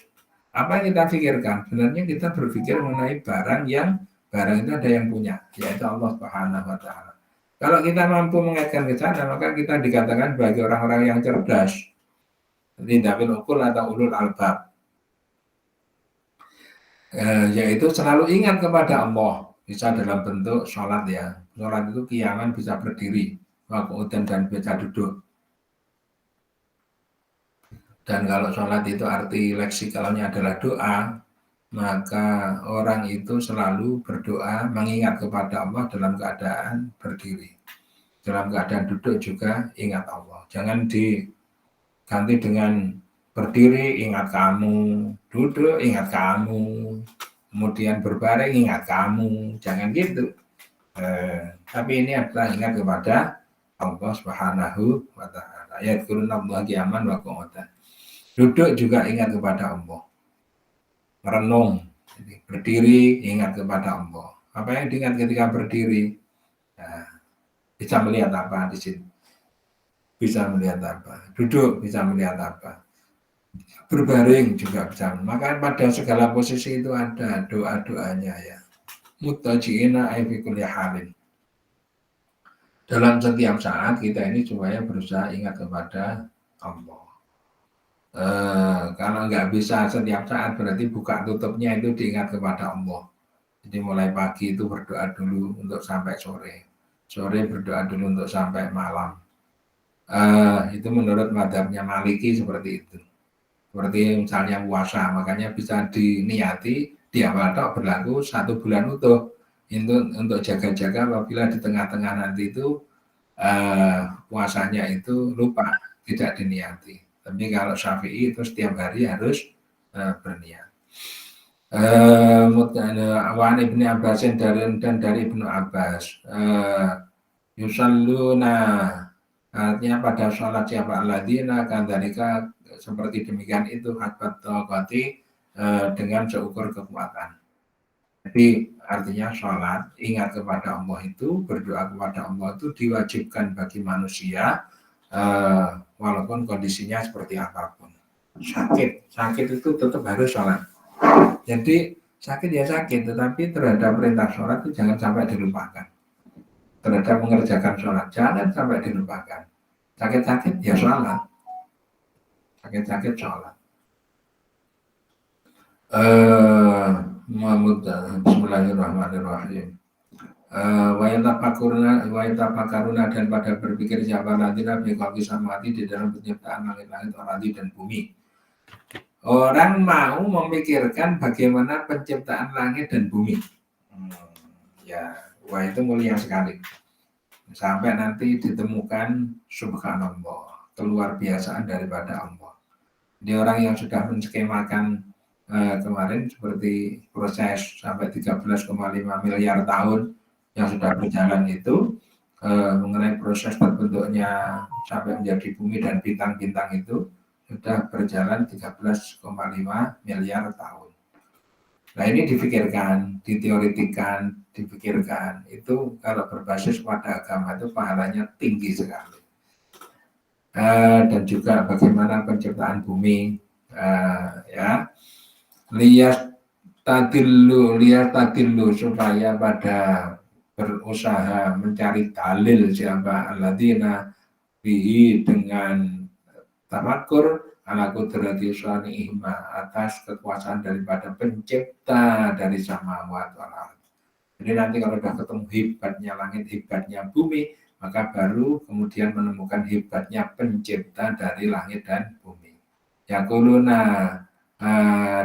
Apa yang kita pikirkan? Sebenarnya kita berpikir mengenai barang itu ada yang punya, yaitu Allah Subhanahu wa Ta'ala. Kalau kita mampu mengaitkan ke sana, maka kita dikatakan bagi orang-orang yang cerdas, dzawil uqul atau ulul albab, yaitu selalu ingat kepada Allah, bisa dalam bentuk sholat ya. Sholat itu qiyaman, bisa berdiri, waqu'udan dan bisa duduk. Dan kalau sholat itu arti leksikalnya adalah doa, maka orang itu selalu berdoa mengingat kepada Allah dalam keadaan berdiri. Dalam keadaan duduk juga ingat Allah. Jangan diganti dengan berdiri ingat kamu, duduk ingat kamu, kemudian berbaring ingat kamu. Jangan gitu. Tapi ini adalah ingat kepada Allah Subhanahu wa ta'ala. Yadhkurunallaha qiyaman wa qu'udan. Duduk juga ingat kepada Allah. Merenung, berdiri ingat kepada Allah. Apa yang diingat ketika berdiri? Nah, bisa melihat apa di sini? Bisa melihat apa? Duduk bisa melihat apa? Berbaring juga bisa. Maka pada segala posisi itu ada doa-doanya ya. Muttaji'ina ay fi kulli halin. Dalam setiap saat kita ini supaya berusaha ingat kepada Allah. Kalau nggak bisa setiap saat berarti buka tutupnya itu diingat kepada Allah. Jadi mulai pagi itu berdoa dulu untuk sampai sore. Sore berdoa dulu untuk sampai malam. Itu menurut madhabnya Maliki seperti itu. Seperti misalnya puasa, makanya bisa diniati di awal berlaku 1 bulan utuh. Untuk jaga-jaga apabila di tengah-tengah nanti itu puasanya itu lupa, tidak diniati. Tapi kalau Syafi'i itu setiap hari harus berniat. Wan Ibnu Abbas dan dari Ibnu Abbas, yusalluna, artinya pada sholat siapa alladzina kadzalika, seperti demikian itu hatta taqati, dengan seukur kekuatan. Jadi artinya sholat ingat kepada Allah itu, berdoa kepada Allah itu diwajibkan bagi manusia, walaupun kondisinya seperti apapun. Sakit itu tetap harus sholat. Jadi sakit ya sakit, tetapi terhadap perintah sholat itu jangan sampai dilupakan. Terhadap mengerjakan sholat jangan sampai dilupakan. Sakit-sakit ya sholat. Sakit-sakit sholat. Bismillahirrahmanirrahim. Wa yatafakaruna dan pada berpikir siapa ladina bi khalqi samawati, di dalam penciptaan langit-langit dan bumi. Orang mau memikirkan bagaimana penciptaan langit dan bumi. Ya, wah itu mulia sekali. Sampai nanti ditemukan subhanallah, keluar biasaan daripada Allah. Jadi orang yang sudah menskemakan kemarin seperti proses sampai 13,5 miliar tahun yang sudah berjalan itu, mengenai proses terbentuknya sampai menjadi bumi dan bintang-bintang itu sudah berjalan 13,5 miliar tahun. Nah ini dipikirkan, diteoretikan, dipikirkan. Itu kalau berbasis pada agama itu pahalanya tinggi sekali. Dan juga bagaimana penciptaan bumi, ya. Lihat tadillu supaya pada berusaha mencari dalil siapa alladzina bihi dengan tamakur ala qudrati ihma, atas kekuasaan daripada pencipta dari samawat wal ardh. Jadi nanti kalau sudah ketemu hebatnya langit, hebatnya bumi, maka baru kemudian menemukan hebatnya pencipta dari langit dan bumi. Yaquluna,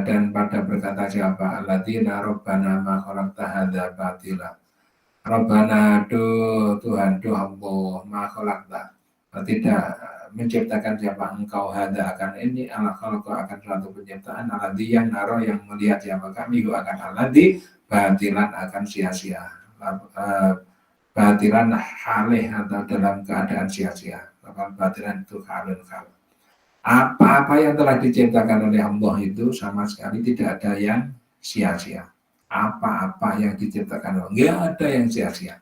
dan pada berkata siapa alladzina rabbana ma khalaqta hadza batila. Rabbana Tuhan Allah ma khalaqta, tidak menciptakan siapa engkau hadza akan ini, ala khalqa akan suatu penciptaan, alladzi yang naro yang melihat siapa kami akan alladzi batilan akan sia-sia, batilan halih atau dalam keadaan sia-sia. Batilan itu halun. Apa-apa yang telah diciptakan oleh Allah itu sama sekali tidak ada yang sia-sia. Apa-apa yang diciptakan Allah, nggak ada yang sia-sia.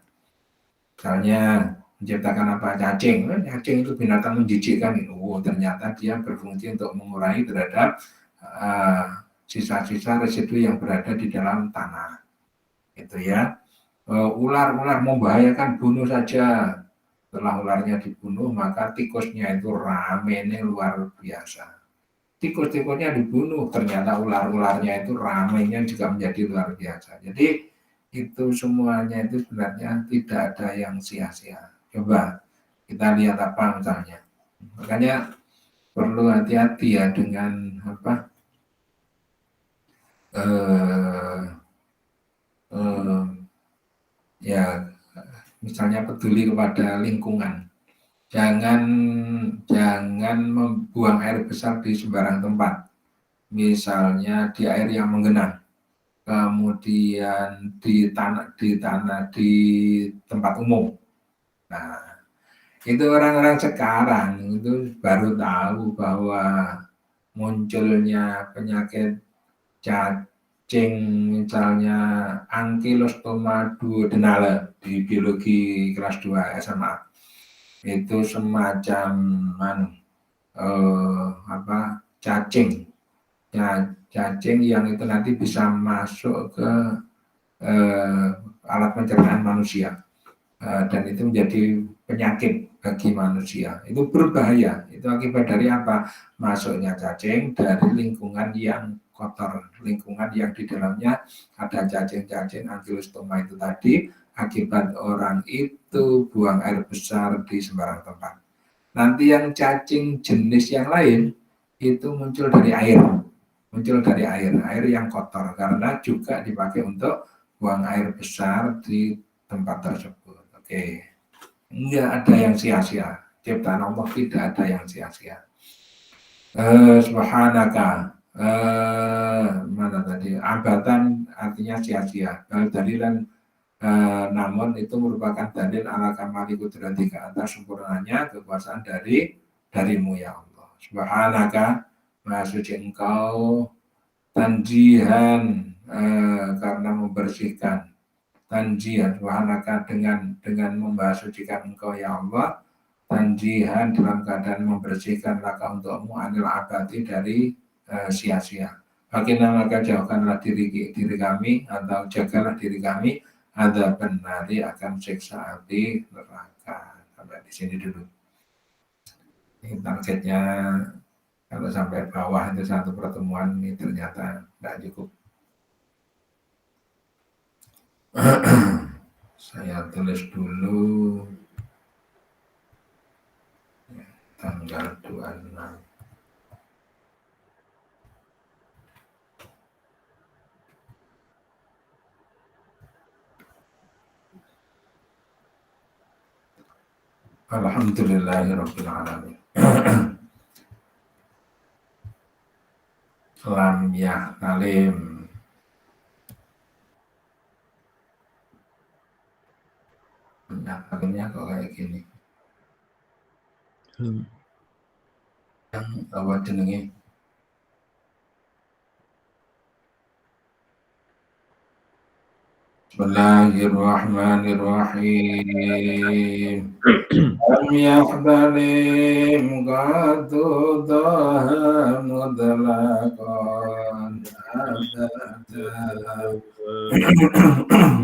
Misalnya menciptakan apa, cacing itu binatang menjijikkan, ternyata dia berfungsi untuk mengurangi terhadap sisa-sisa residu yang berada di dalam tanah, itu ya. ular-ular membahayakan, bunuh saja. Setelah ularnya dibunuh, maka tikusnya itu ramenya luar biasa. Tikus-tikusnya dibunuh, ternyata ular-ularnya itu ramenya juga menjadi luar biasa. Jadi itu semuanya itu sebenarnya tidak ada yang sia-sia. Coba kita lihat apa misalnya. Makanya perlu hati-hati ya dengan apa ya misalnya peduli kepada lingkungan. Jangan membuang air besar di sembarang tempat. Misalnya di air yang menggenang, kemudian di tempat umum. Nah, itu orang-orang sekarang itu baru tahu bahwa munculnya penyakit cacing, misalnya Ankylostoma duodenale di biologi kelas 2 SMA. Itu semacam cacing yang itu nanti bisa masuk ke alat pencernaan manusia, dan itu menjadi penyakit bagi manusia. Itu berbahaya. Itu akibat dari apa? Masuknya cacing dari lingkungan yang kotor, lingkungan yang di dalamnya ada cacing-cacing Ankylostoma itu tadi, akibat orang itu buang air besar di sembarang tempat. Nanti yang cacing jenis yang lain itu muncul dari air yang kotor, karena juga dipakai untuk buang air besar di tempat tersebut. Oke, enggak ada yang sia-sia. Ciptaan Allah tidak ada yang sia-sia. Subhanaka, mana tadi? Abatan artinya sia-sia. Dalilan, namun itu merupakan dalil ala kamali kudratika, atas sempurnanya kekuasaan darimu ya Allah. Subhanaka, Maha suci Engkau, tanjihan, karena membersihkan, tanjihan subhanaka dengan membasucikan Engkau ya Allah, tanjihan dalam keadaan membersihkan laka untukmu anil abadi dari sia-sia. Bagaimana maka jauhkanlah diri kami, atau jagalah diri kami ada benari akan siksa api neraka. Sampai di sini dulu. Ini targetnya. Kalau sampai bawah itu satu pertemuan, ini ternyata tidak cukup. Saya tulis dulu tanggal 26. Alhamdulillahirabbil alamin. Lam ya alim. Nah, alimnya kok kayak gini. Yang apa jenenge? Bismillahirrahmanirrahim. Lam yahdalim qadu daha mudlaqan abada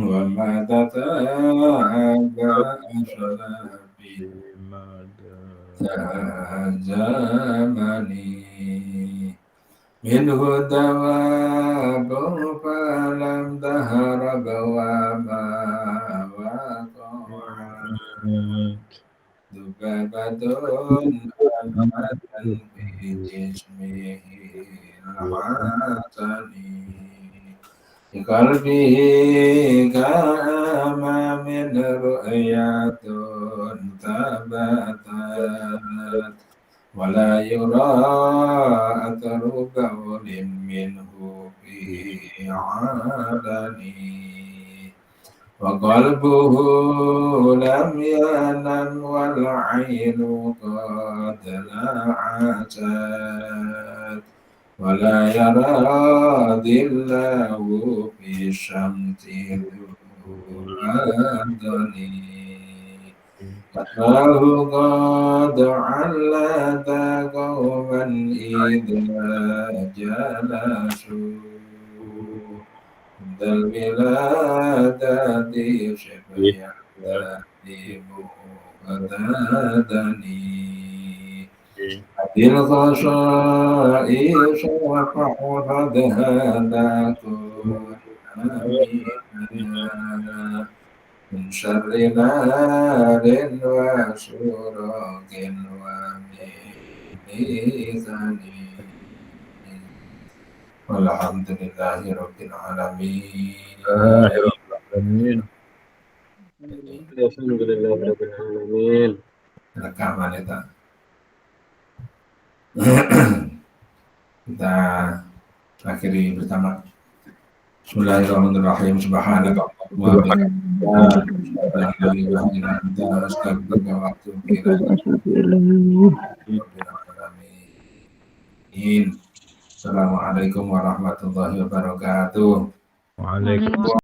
wa madata ashrabi zamani minhu dawabu falam daharaba wa ma Dubabatun amatan fi jismihi al-hatani qalbihi kama min ru'yatun tabatat wala yura atharu qawlin minhu fi alani wa qalbuhu lam yanam wal 'ainu qad la'atat wala yara dillahu fi syamsi adani Allahu qad 'allata qawman idza jalasu الولادة شبه بدني الغشائش فقد هداكم آمنا من شر نار وشرق وميزان والحمد لله رب العالمين. Amin. Alhamdulillahirrahmanirrahim. Rekaman itu. Kita akhiri bersama. Bismillahirrahmanirrahim. Subhanaka wa bihamdika Assalamualaikum warahmatullahi wabarakatuh. Waalaikumsalam.